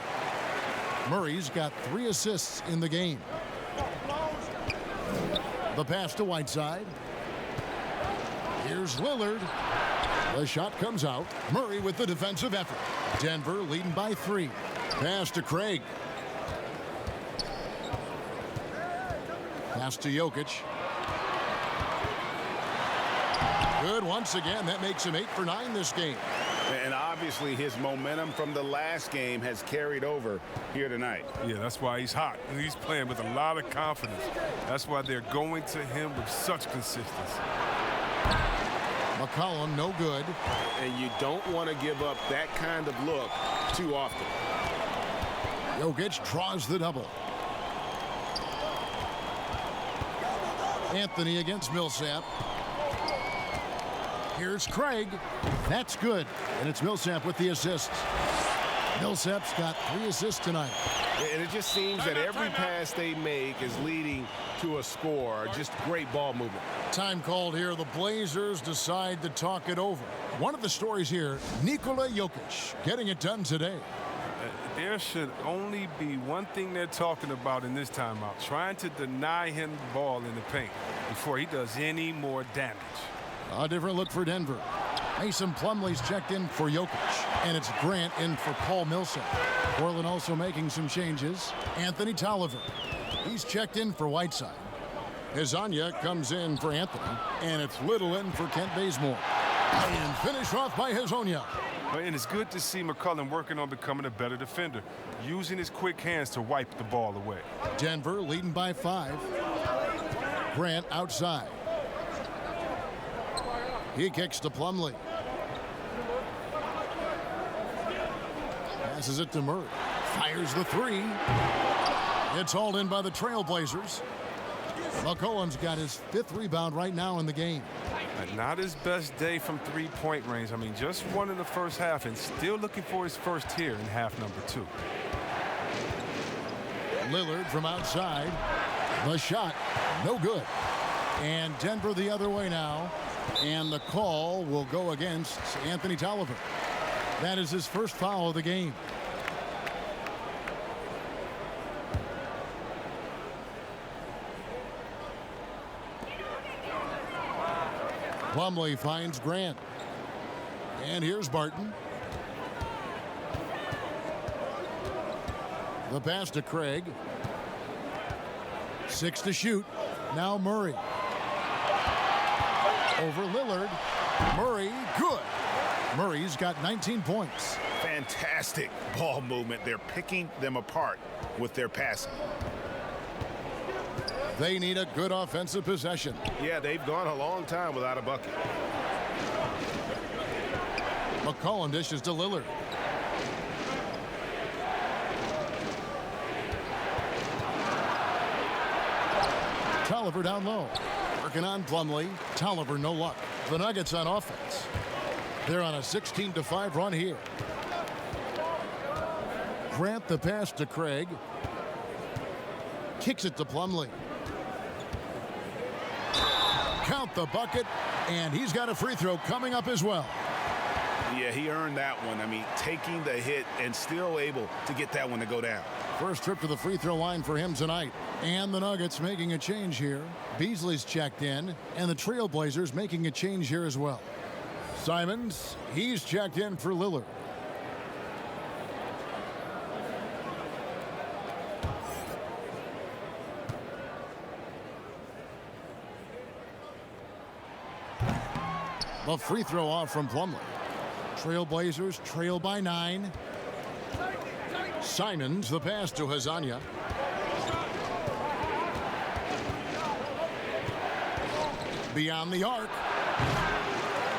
Murray's got 3 assists in the game. The pass to Whiteside. Here's Lillard. The shot comes out. Murray with the defensive effort. Denver leading by 3. Pass to Craig. Pass to Jokic. Good once again. That makes him 8 for 9 this game. And obviously his momentum from the last game has carried over here tonight. Yeah, that's why he's hot. He's playing with a lot of confidence. That's why they're going to him with such consistency. McCollum no good. And you don't want to give up that kind of look too often. Jokic draws the double. Anthony against Millsap. Here's Craig. That's good. And it's Millsap with the assists. Millsap's got 3 assists tonight. And it just seems that every pass they make is leading to a score. Just great ball movement. Time called here. The Blazers decide to talk it over. One of the stories here, Nikola Jokic getting it done today. There should only be one thing they're talking about in this timeout, trying to deny him the ball in the paint before he does any more damage. A different look for Denver. Mason Plumlee's checked in for Jokic, and it's Grant in for Paul Millsap. Portland also making some changes. Anthony Tolliver. He's checked in for Whiteside. Hezonja comes in for Anthony, and it's Little in for Kent Bazemore. And finished off by Hezonja. And it's good to see McCollum working on becoming a better defender, using his quick hands to wipe the ball away. Denver leading by 5. Grant outside. He kicks to Plumlee. Passes it to Murray. Fires the 3. It's hauled in by the Trailblazers. McCollum's got his 5th rebound right now in the game. Not his best day from three-point range. I mean, just one in the first half and still looking for his first here in half number 2. Lillard from outside. The shot, no good. And Denver the other way now. And the call will go against Anthony Tolliver. That is his first foul of the game. Plumlee finds Grant. And here's Barton. The pass to Craig. 6 to shoot. Now Murray. Over Lillard. Murray, good. Murray's got 19 points. Fantastic ball movement. They're picking them apart with their passing. They need a good offensive possession. Yeah, they've gone a long time without a bucket. McCollum dishes to Lillard. Tolliver down low. Working on Plumlee. Tolliver no luck. The Nuggets on offense. They're on a 16-5 run here. Grant the pass to Craig. Kicks it to Plumlee. Count the bucket, and he's got a free throw coming up as well. Yeah, he earned that one. I mean, taking the hit and still able to get that one to go down. First trip to the free throw line for him tonight. And the Nuggets making a change here. Beasley's checked in, and the Trailblazers making a change here as well. Simons, he's checked in for Lillard. The free throw off from Plumlee. Trailblazers trail by 9. Simons, the pass to Hezonja. Beyond the arc.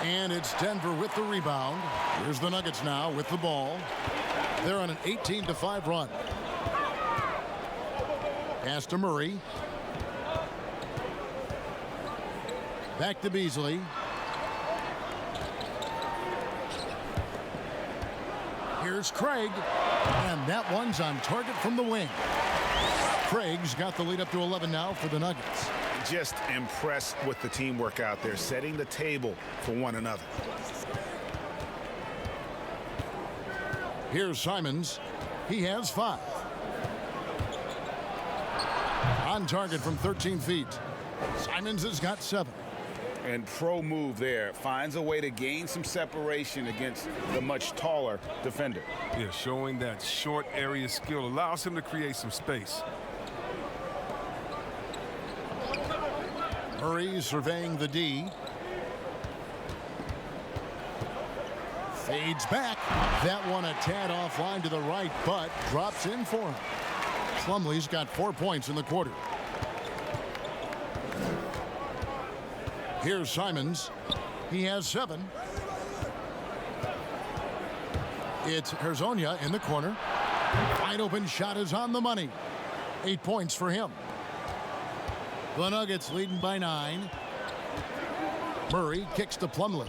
And it's Denver with the rebound. Here's the Nuggets now with the ball. They're on an 18-5 run. Pass to Murray. Back to Beasley. Here's Craig. And that one's on target from the wing. Craig's got the lead up to 11 now for the Nuggets. Just impressed with the teamwork out there, setting the table for one another. Here's Simons. He has 5. On target from 13 feet. Simons has got 7. And pro move there. Finds a way to gain some separation against the much taller defender. Yeah, showing that short area skill allows him to create some space. Murray surveying the D. Fades back. That one a tad offline to the right, but drops in for him. Plumlee's got 4 points in the quarter. Here's Simons. He has 7. It's Hezonja in the corner. Wide open shot is on the money. 8 points for him. The Nuggets leading by 9. Murray kicks to Plumlee.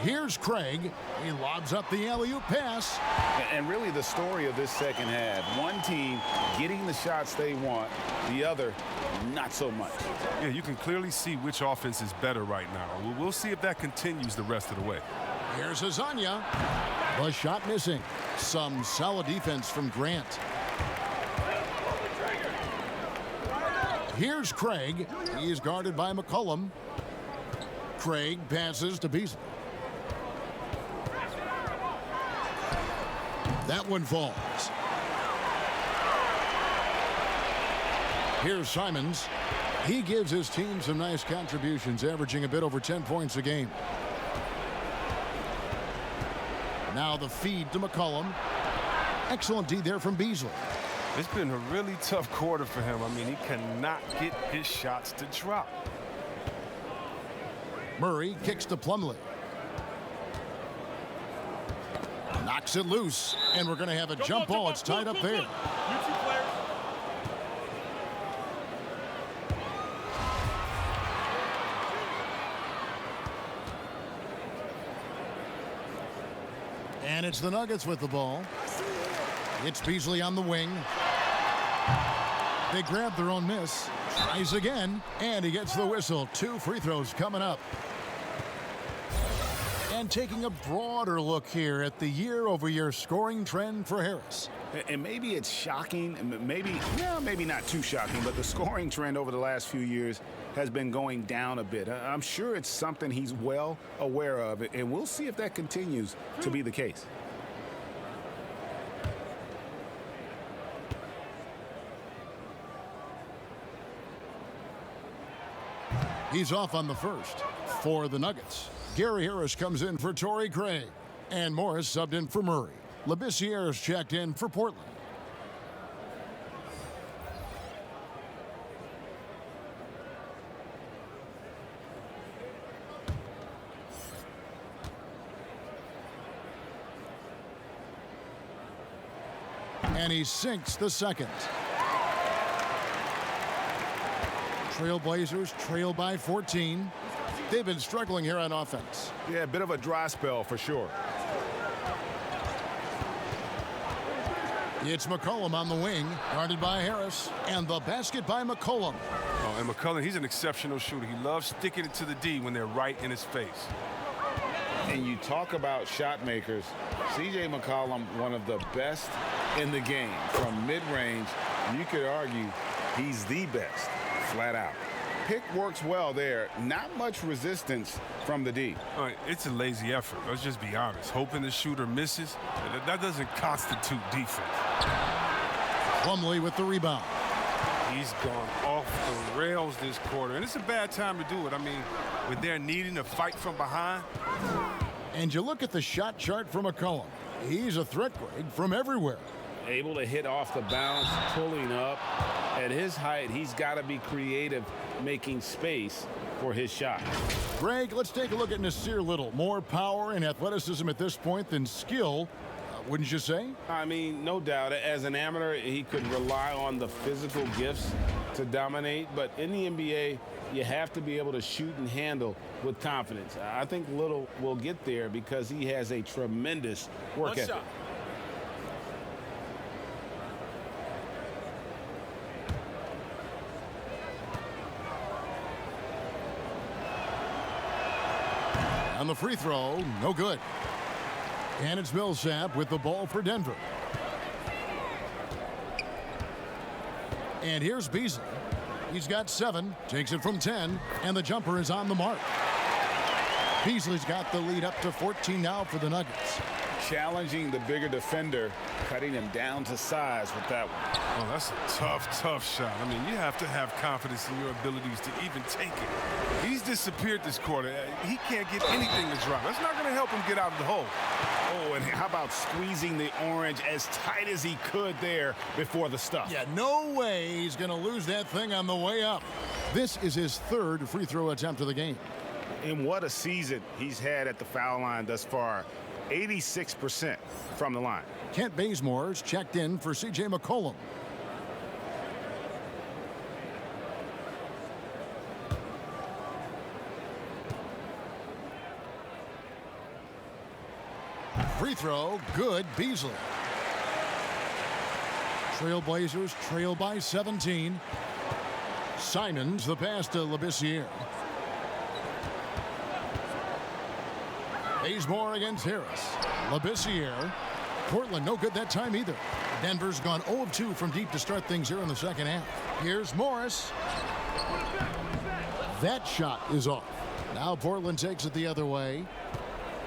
Here's Craig. He lobs up the alley-oop pass. And really the story of this second half. One team getting the shots they want, the other not so much. Yeah, you can clearly see which offense is better right now. We'll see if that continues the rest of the way. Here's Hezonja. The shot missing. Some solid defense from Grant. Here's Craig. He is guarded by McCollum. Craig passes to Beasley. That one falls. Here's Simons. He gives his team some nice contributions, averaging a bit over 10 points a game. Now the feed to McCollum. Excellent D there from Beasley. It's been a really tough quarter for him. I mean, he cannot get his shots to drop. Murray kicks to Plumlee. Knocks it loose, and we're going to have a jump ball. It's tied up there. And it's the Nuggets with the ball. It's Beasley on the wing. They grab their own miss. Tries again, and he gets the whistle. 2 free throws coming up. And taking a broader look here at the year-over-year scoring trend for Harris. And maybe it's shocking, maybe not too shocking, but the scoring trend over the last few years has been going down a bit. I'm sure it's something he's well aware of, and we'll see if that continues to be the case. He's off on the first for the Nuggets. Gary Harris comes in for Torrey Craig. And Morris subbed in for Murray. Labissiere's checked in for Portland. And he sinks the second. Trailblazers trail by 14. They've been struggling here on offense. Yeah, a bit of a dry spell for sure. It's McCollum on the wing, guarded by Harris, and the basket by McCollum. Oh, and McCollum, he's an exceptional shooter. He loves sticking it to the D when they're right in his face. And you talk about shot makers, C.J. McCollum, one of the best in the game from mid-range. You could argue he's the best, flat out. Pick works well there. Not much resistance from the D. All right, it's a lazy effort. Let's just be honest. Hoping the shooter misses, that doesn't constitute defense. Plumlee with the rebound. He's gone off the rails this quarter, and it's a bad time to do it. I mean, when they're needing to fight from behind. And you look at the shot chart from McCollum. He's a threat, Greg, from everywhere. Able to hit off the bounce, pulling up. At his height, he's got to be creative, making space for his shot. Greg, let's take a look at Nasir Little. More power and athleticism at this point than skill, wouldn't you say? I mean, no doubt. As an amateur, he could rely on the physical gifts to dominate. But in the NBA, you have to be able to shoot and handle with confidence. I think Little will get there because he has a tremendous work ethic. On the free throw, no good. And it's Millsap with the ball for Denver. And here's Beasley. He's got 7, takes it from 10, and the jumper is on the mark. Beasley's got the lead up to 14 now for the Nuggets. Challenging the bigger defender, cutting him down to size with that one. Oh, that's a tough shot. I mean, you have to have confidence in your abilities to even take it. He's disappeared this quarter. He can't get anything to drop. That's not going to help him get out of the hole. Oh, and how about squeezing the orange as tight as he could there before the stuff? Yeah, no way he's going to lose that thing on the way up. This is his 3rd free throw attempt of the game. And what a season he's had at the foul line thus far. 86% from the line. Kent Bazemore's checked in for C.J. McCollum. Free throw, good. Beasley. Trailblazers trail by 17. Simons, the pass to Labissiere. Bazemore against Harris. Labissiere. Portland no good that time either. Denver's gone 0 of 2 from deep to start things here in the second half. Here's Morris. That shot is off. Now Portland takes it the other way.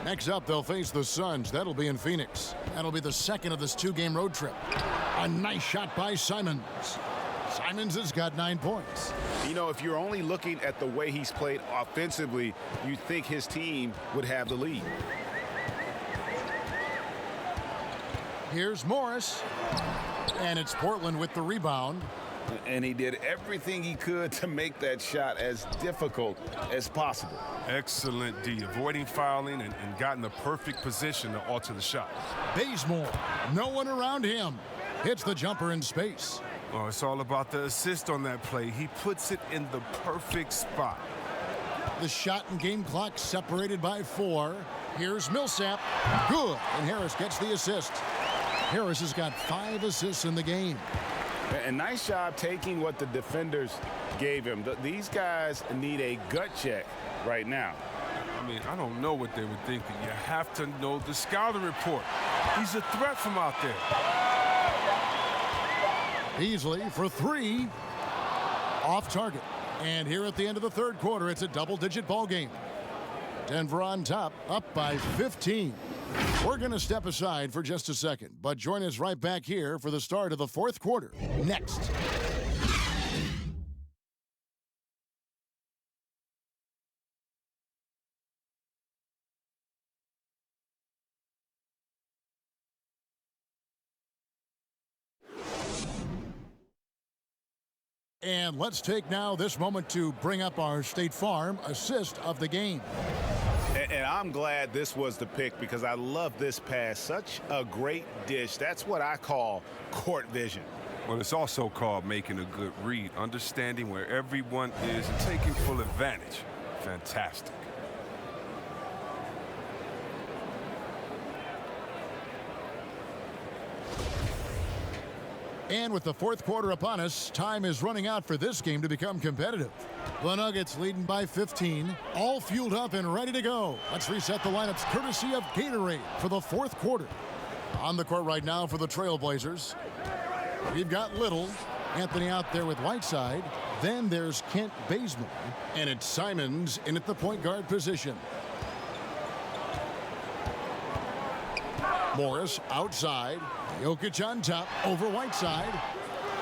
Next up, they'll face the Suns. That'll be in Phoenix. That'll be the second of this 2-game road trip. A nice shot by Simons. Simons has got 9 points. You know, if you're only looking at the way he's played offensively, you'd think his team would have the lead. Here's Morris. And it's Portland with the rebound. And he did everything he could to make that shot as difficult as possible. Excellent D, avoiding fouling and got in the perfect position to alter the shot. Bazemore, no one around him. Hits the jumper in space. Oh, it's all about the assist on that play. He puts it in the perfect spot. The shot and game clock separated by 4. Here's Millsap. Good. And Harris gets the assist. Harris has got 5 assists in the game. A nice job taking what the defenders gave him. These guys need a gut check right now. I mean, I don't know what they were thinking. You have to know the scouting report. He's a threat from out there. Beasley for 3. Off target. And here at the end of the 3rd quarter, it's a double-digit ball game. Denver on top, up by 15. We're going to step aside for just a second, but join us right back here for the start of the 4th quarter. Next. And let's take now this moment to bring up our State Farm assist of the game. And I'm glad this was the pick because I love this pass. Such a great dish. That's what I call court vision. Well, it's also called making a good read, understanding where everyone is and taking full advantage. Fantastic. And with the 4th quarter upon us, time is running out for this game to become competitive. The Nuggets leading by 15, all fueled up and ready to go. Let's reset the lineups courtesy of Gatorade for the 4th quarter. On the court right now for the Trailblazers, we've got Little, Anthony out there with Whiteside. Then there's Kent Bazemore, and it's Simons in at the point guard position. Morris outside. Jokic on top over Whiteside.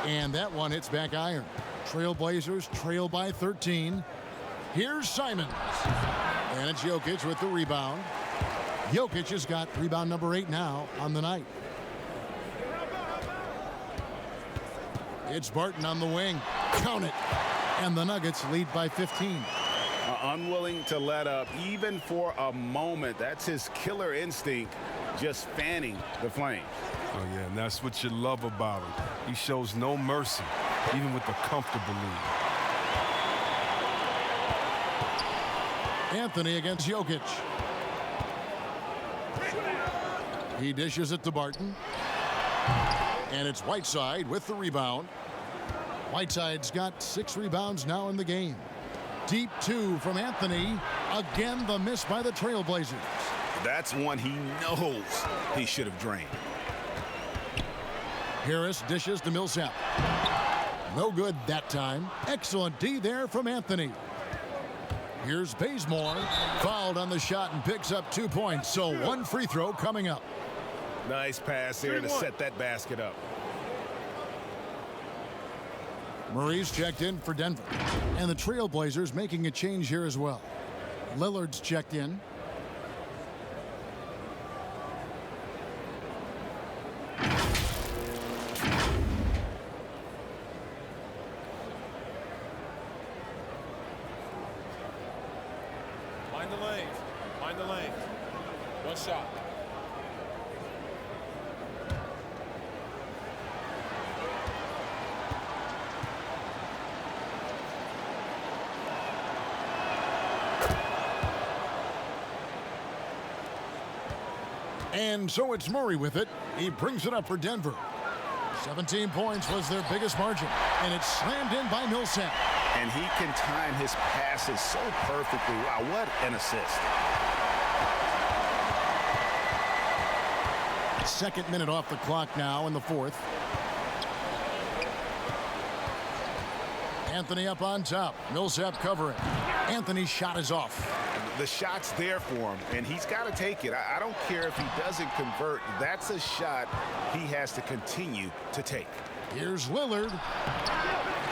And that one hits back iron. Trailblazers trail by 13. Here's Simons. And it's Jokic with the rebound. Jokic has got rebound number 8 now on the night. It's Barton on the wing. Count it. And the Nuggets lead by 15. Unwilling to let up even for a moment. That's his killer instinct, just fanning the flames. Oh, yeah, and that's what you love about him. He shows no mercy, even with a comfortable lead. Anthony against Jokic. He dishes it to Barton. And it's Whiteside with the rebound. Whiteside's got 6 rebounds now in the game. Deep 2 from Anthony. Again, the miss by the Trailblazers. That's one he knows he should have drained. Harris dishes to Millsap. No good that time. Excellent D there from Anthony. Here's Bazemore. Fouled on the shot and picks up 2 points. So 1 free throw coming up. Nice pass there to set that basket up. Murray's checked in for Denver. And the Trailblazers making a change here as well. Lillard's checked in. Find the lane. Find the lane. One shot. And so it's Murray with it. He brings it up for Denver. 17 points was their biggest margin. And it's slammed in by Millsap. And he can time his passes so perfectly. Wow, what an assist. Second minute off the clock now in the 4th. Anthony up on top. Millsap covering. Anthony's shot is off. The shot's there for him, and he's got to take it. I don't care if he doesn't convert. That's a shot he has to continue to take. Here's Lillard.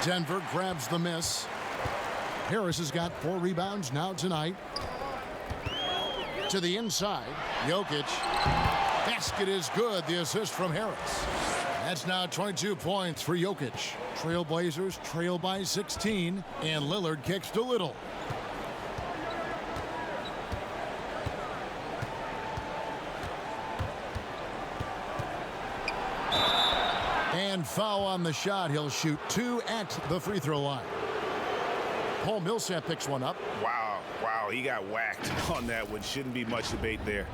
Denver grabs the miss. Harris has got 4 rebounds now tonight. To the inside. Jokic. Basket is good. The assist from Harris. That's now 22 points for Jokic. Trailblazers trail by 16, and Lillard kicks to Little. And foul on the shot. He'll shoot 2 at the free throw line. Paul Millsap picks one up. Wow, he got whacked on that one. Shouldn't be much debate there.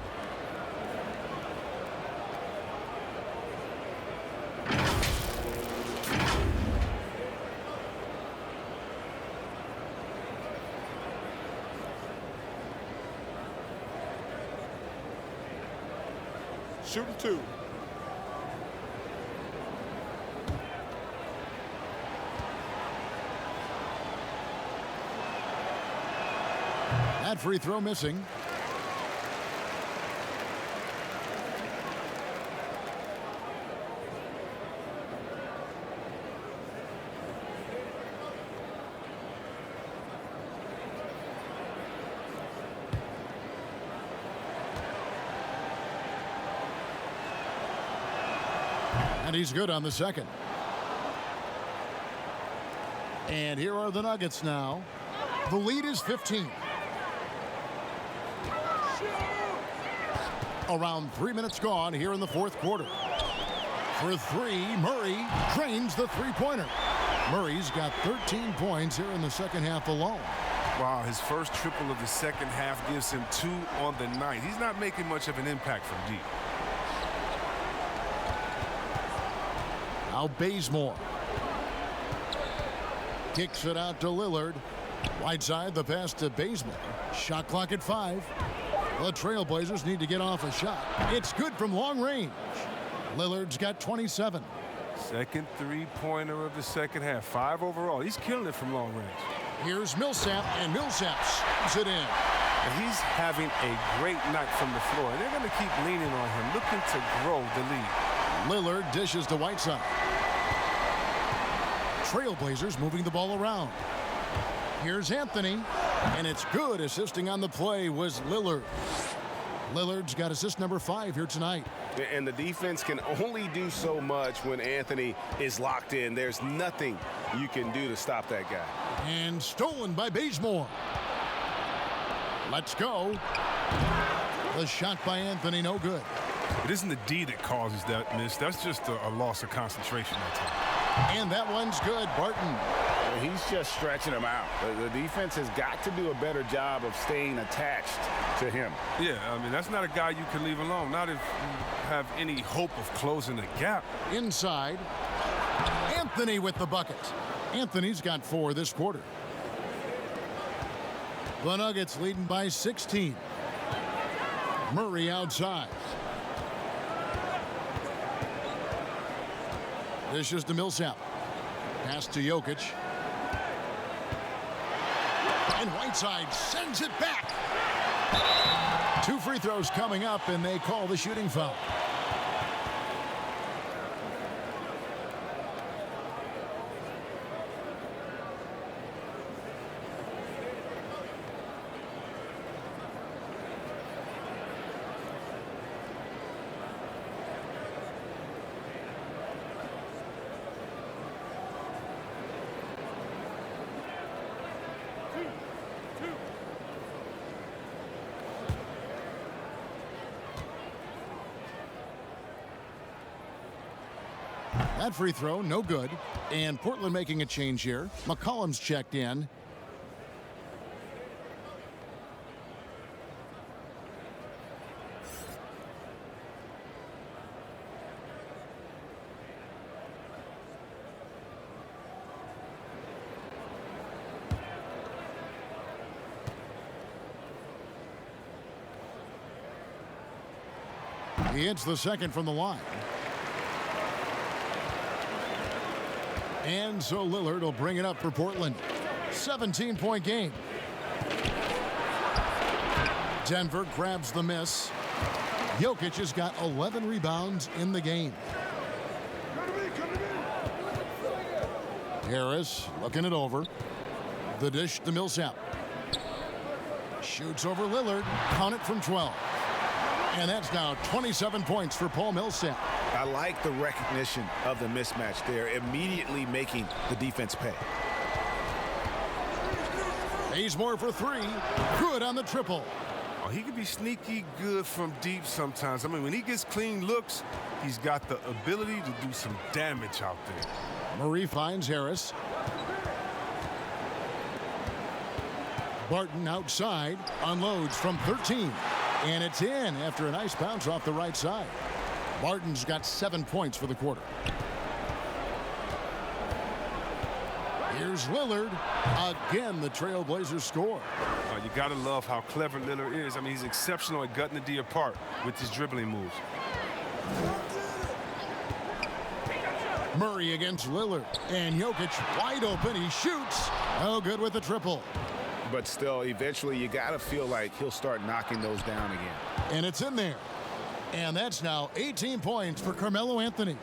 Shooting 2. That free throw missing. And he's good on the second. And here are the Nuggets now. The lead is 15. Around 3 minutes gone here in the 4th quarter. For 3, Murray drains the three-pointer. Murray's got 13 points here in the second half alone. Wow, his first triple of the second half gives him 2 on the night. He's not making much of an impact from deep. Now Bazemore. Kicks it out to Lillard. Whiteside, the pass to Bazemore. Shot clock at 5. The Trailblazers need to get off a shot. It's good from long range. Lillard's got 27. Second three-pointer of the second half. 5 overall. He's killing it from long range. Here's Millsap, and Millsap slams it in. And he's having a great night from the floor. And they're going to keep leaning on him, looking to grow the lead. Lillard dishes to Whiteside. Trailblazers moving the ball around. Here's Anthony, and it's good. Assisting on the play was Lillard. Lillard's got assist number 5 here tonight. And the defense can only do so much when Anthony is locked in. There's nothing you can do to stop that guy. And stolen by Bazemore. Let's go. The shot by Anthony, no good. It isn't the D that causes that miss. That's just a loss of concentration that time. And that one's good. Barton. He's just stretching him out. The defense has got to do a better job of staying attached to him. Yeah, I mean, that's not a guy you can leave alone. Not if you have any hope of closing the gap. Inside. Anthony with the bucket. Anthony's got 4 this quarter. The Nuggets leading by 16. Murray outside. This is to Millsap. Pass to Jokic. And Whiteside sends it back. 2 free throws coming up, and they call the shooting foul. That free throw, no good. And Portland making a change here. McCollum's checked in. He hits the second from the line. And so Lillard will bring it up for Portland. 17-point game. Denver grabs the miss. Jokic has got 11 rebounds in the game. Harris looking it over. The dish to Millsap. Shoots over Lillard. Count it from 12. And that's now 27 points for Paul Millsap. I like the recognition of the mismatch there, immediately making the defense pay. Bazemore for 3. Good on the triple. Oh, he can be sneaky good from deep sometimes. I mean, when he gets clean looks, he's got the ability to do some damage out there. Murray finds Harris. Barton outside, unloads from 13. And it's in after a nice bounce off the right side. Barton's got 7 points for the quarter. Here's Lillard. Again, the Trailblazers score. You got to love how clever Lillard is. I mean, he's exceptional at gutting the D apart with his dribbling moves. Murray against Lillard. And Jokic wide open. He shoots. No good with the triple. But still, eventually, you got to feel like he'll start knocking those down again. And it's in there. And that's now 18 points for Carmelo Anthony.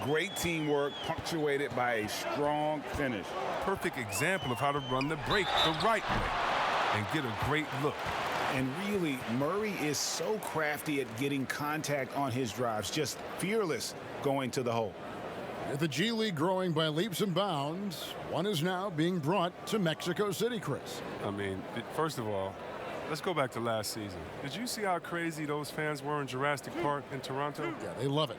Great teamwork, punctuated by a strong finish. Perfect example of how to run the break the right way and get a great look. And really, Murray is so crafty at getting contact on his drives, just fearless going to the hole. With the G League growing by leaps and bounds, one is now being brought to Mexico City, Chris. I mean, first of all, let's go back to last season. Did you see how crazy those fans were in Jurassic Park in Toronto? Yeah, they love it.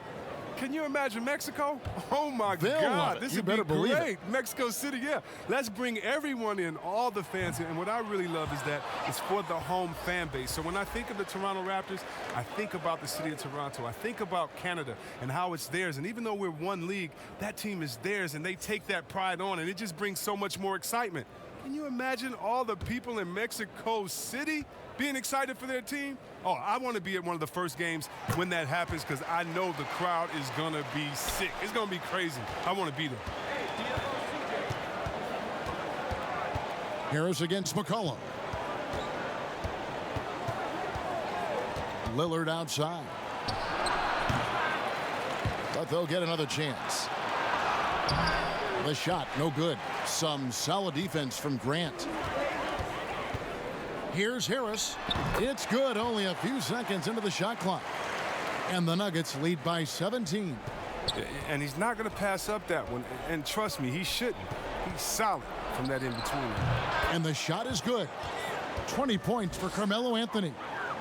Can you imagine Mexico? Oh, my They'll God. love it. This You would better be believe great. it. Mexico City, yeah. Let's bring everyone in, all the fans in. And what I really love is that it's for the home fan base. So when I think of the Toronto Raptors, I think about the city of Toronto. I think about Canada and how it's theirs. And even though we're one league, that team is theirs, and they take that pride on, and it just brings so much more excitement. Can you imagine all the people in Mexico City being excited for their team? Oh, I want to be at one of the first games when that happens because I know the crowd is going to be sick. It's going to be crazy. I want to be there. Harris against McCollum. Lillard outside. But they'll get another chance. The shot, no good. Some solid defense from Grant. Here's Harris. It's good, only a few seconds into the shot clock. And the Nuggets lead by 17. And he's not going to pass up that one. And trust me, he shouldn't. He's solid from that in-between. And the shot is good. 20 points for Carmelo Anthony.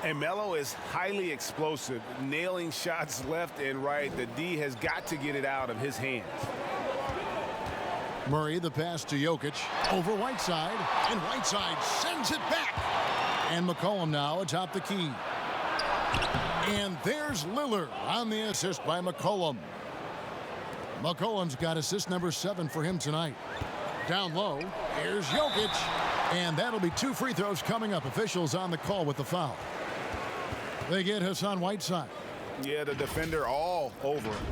And Melo is highly explosive, nailing shots left and right. The D has got to get it out of his hands. Murray, the pass to Jokic, over Whiteside, and Whiteside sends it back. And McCollum now atop the key. And there's Lillard on the assist by McCollum. McCollum's got assist number 7 for him tonight. Down low, here's Jokic. And that'll be 2 free throws coming up. Officials on the call with the foul. They get Hassan Whiteside. Yeah, the defender all over him.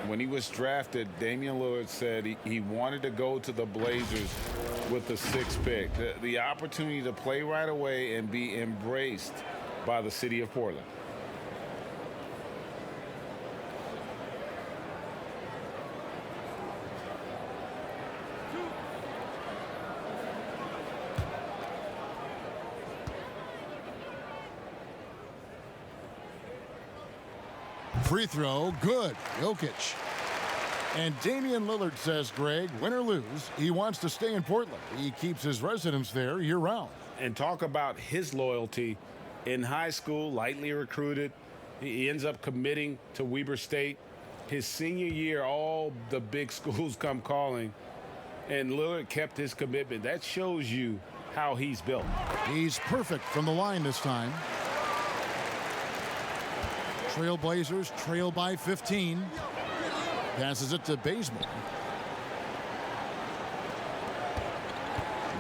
When he was drafted, Damian Lillard said he wanted to go to the Blazers with the 6th pick. The opportunity to play right away and be embraced by the city of Portland. Free throw, good. Jokic. And Damian Lillard says, Greg, win or lose, he wants to stay in Portland. He keeps his residence there year-round. And talk about his loyalty. In high school, lightly recruited. He ends up committing to Weber State. His senior year, all the big schools come calling. And Lillard kept his commitment. That shows you how he's built. He's perfect from the line this time. Trailblazers trail by 15. Passes it to Bazemore.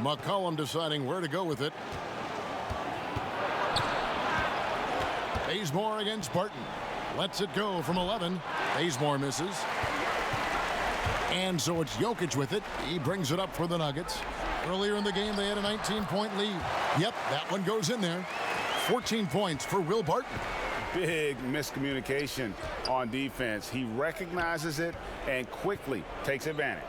McCollum deciding where to go with it. Bazemore against Barton. Lets it go from 11. Bazemore misses. And so it's Jokic with it. He brings it up for the Nuggets. Earlier in the game, they had a 19-point lead. Yep, that one goes in there. 14 points for Will Barton. Big miscommunication on defense. He recognizes it and quickly takes advantage.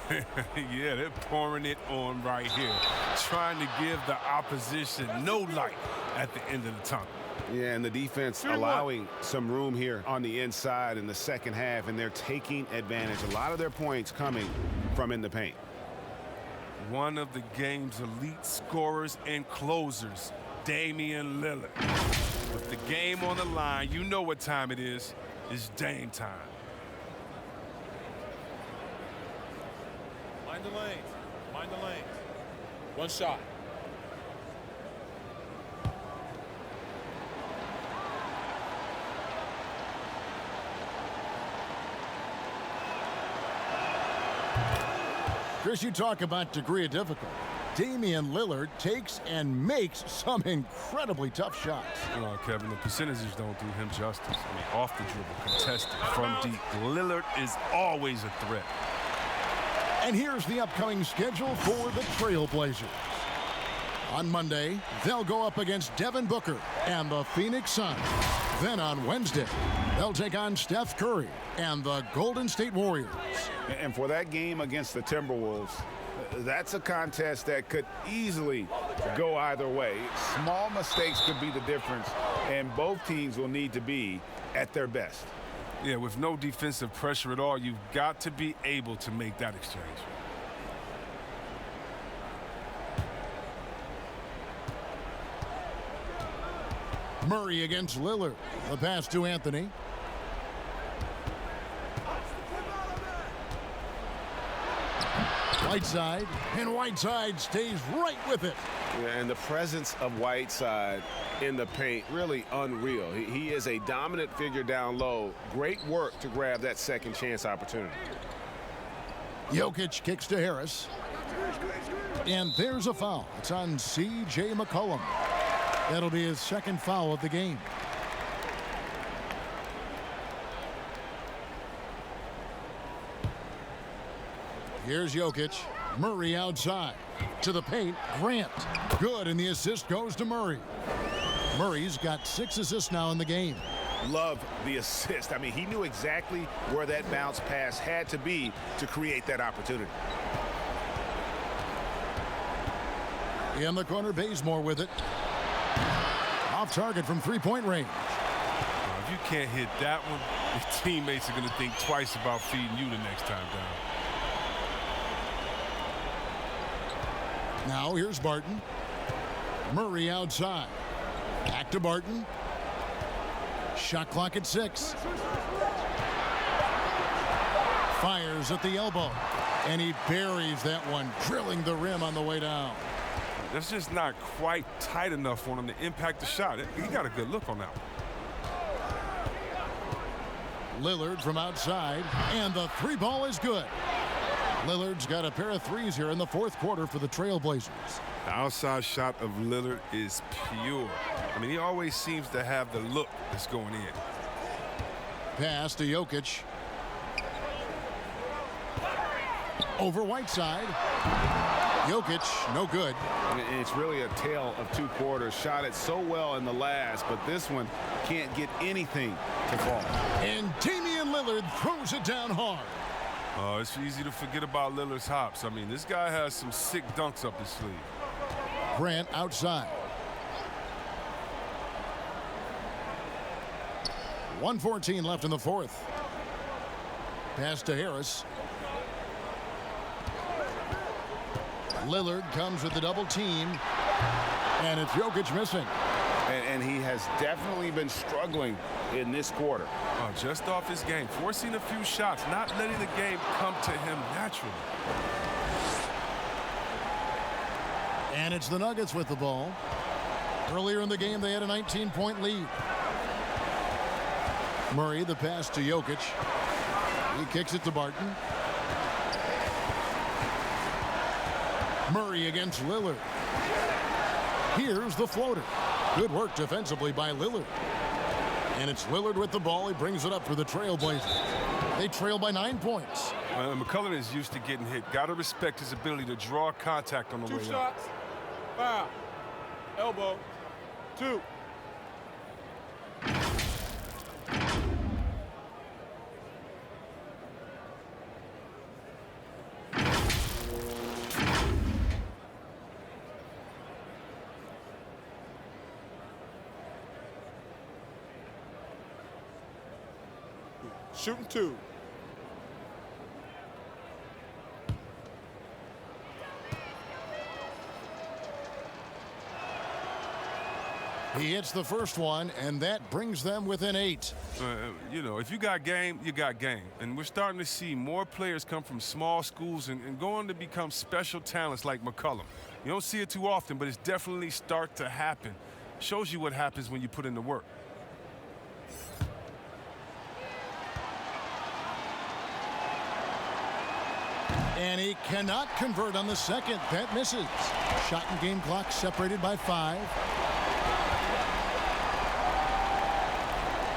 Yeah, they're pouring it on right here, trying to give the opposition no light at the end of the tunnel. Yeah, and the defense allowing some room here on the inside in the second half, and they're taking advantage. A lot of their points coming from in the paint. One of the game's elite scorers and closers, Damian Lillard. With the game on the line, you know what time it is. It's Dame time. Mind the lanes. Mind the lanes. One shot. Chris, you talk about degree of difficulty. Damian Lillard takes and makes some incredibly tough shots. Oh, Kevin, the percentages don't do him justice. I mean, off the dribble, contested, from deep. Lillard is always a threat. And here's the upcoming schedule for the Trailblazers. On Monday, they'll go up against Devin Booker and the Phoenix Suns. Then on Wednesday, they'll take on Steph Curry and the Golden State Warriors. And for that game against the Timberwolves, that's a contest that could easily go either way. Small mistakes could be the difference, and both teams will need to be at their best. Yeah, with no defensive pressure at all, you've got to be able to make that exchange. Murray against Lillard. The pass to Anthony. Whiteside, and Whiteside stays right with it. Yeah, and the presence of Whiteside in the paint, really unreal. He is a dominant figure down low. Great work to grab that second chance opportunity. Jokic kicks to Harris. And there's a foul. It's on C.J. McCollum. That'll be his second foul of the game. Here's Jokic. Murray outside. To the paint. Grant. Good, and the assist goes to Murray. Murray's got 6 assists now in the game. Love the assist. I mean, he knew exactly where that bounce pass had to be to create that opportunity. In the corner, Bazemore with it. Off target from three-point range. If you can't hit that one, your teammates are going to think twice about feeding you the next time down. Now here's Barton. Murray outside. Back to Barton. Shot clock at 6. Fires at the elbow. And he buries that one, drilling the rim on the way down. That's just not quite tight enough for him to impact the shot. He got a good look on that one. Lillard from outside, and the three ball is good. Lillard's got a pair of threes here in the fourth quarter for the Trailblazers. The outside shot of Lillard is pure. I mean, he always seems to have the look that's going in. Pass to Jokic. Over Whiteside. Jokic, no good. And it's really a tale of two quarters. Shot it so well in the last, but this one can't get anything to fall. And Damian Lillard throws it down hard. It's easy to forget about Lillard's hops. I mean, this guy has some sick dunks up his sleeve. Grant outside. 1:14 left in the fourth. Pass to Harris. Lillard comes with the double team, and it's Jokic missing. And he has definitely been struggling in this quarter. Just off his game, forcing a few shots, not letting the game come to him naturally. And it's the Nuggets with the ball. Earlier in the game, they had a 19-point lead. Murray, the pass to Jokic. He kicks it to Barton. Murray against Lillard. Here's the floater. Good work defensively by Lillard. And it's Lillard with the ball. He brings it up for the Trailblazers. They trail by 9 points. McCullough is used to getting hit. Got to respect his ability to draw contact on the way up. 2 shots. Foul. Elbow. 2. Shooting 2. He hits the first one, and that brings them within 8. You know, if you got game, you got game. And we're starting to see more players come from small schools and go on to become special talents like McCollum. You don't see it too often, but it's definitely start to happen. Shows you what happens when you put in the work. And he cannot convert on the second. That misses. Shot and game clock separated by 5.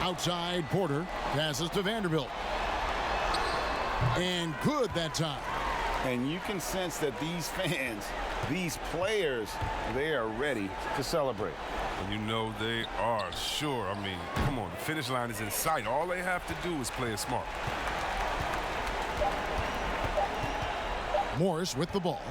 Outside, Porter passes to Vanderbilt. And good that time. And you can sense that these fans, these players, they are ready to celebrate. And you know they are, sure. I mean, come on, the finish line is in sight. All they have to do is play it smart. Morris with the ball.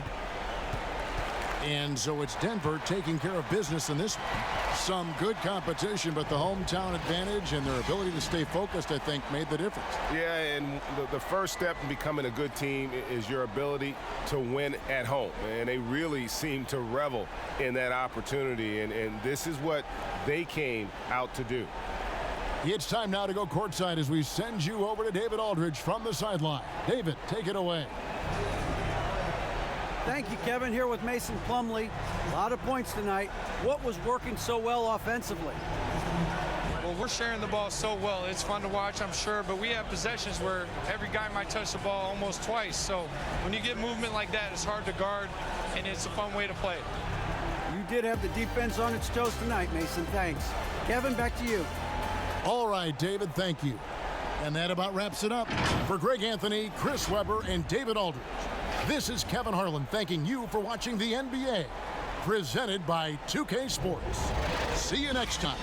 And so it's Denver taking care of business in this one. Some good competition, but the hometown advantage and their ability to stay focused, I think, made the difference. Yeah, and the first step in becoming a good team is your ability to win at home. And they really seem to revel in that opportunity. And this is what they came out to do. It's time now to go courtside as we send you over to David Aldridge from the sideline. David, take it away. Thank you, Kevin. Here with Mason Plumlee. A lot of points tonight. What was working so well offensively? Well, we're sharing the ball so well. It's fun to watch, I'm sure, but we have possessions where every guy might touch the ball almost twice. So when you get movement like that, it's hard to guard, and it's a fun way to play. You did have the defense on its toes tonight, Mason. Thanks. Kevin, back to you. All right, David, thank you. And that about wraps it up. For Greg Anthony, Chris Webber, and David Aldridge, this is Kevin Harlan thanking you for watching the NBA, presented by 2K Sports. See you next time.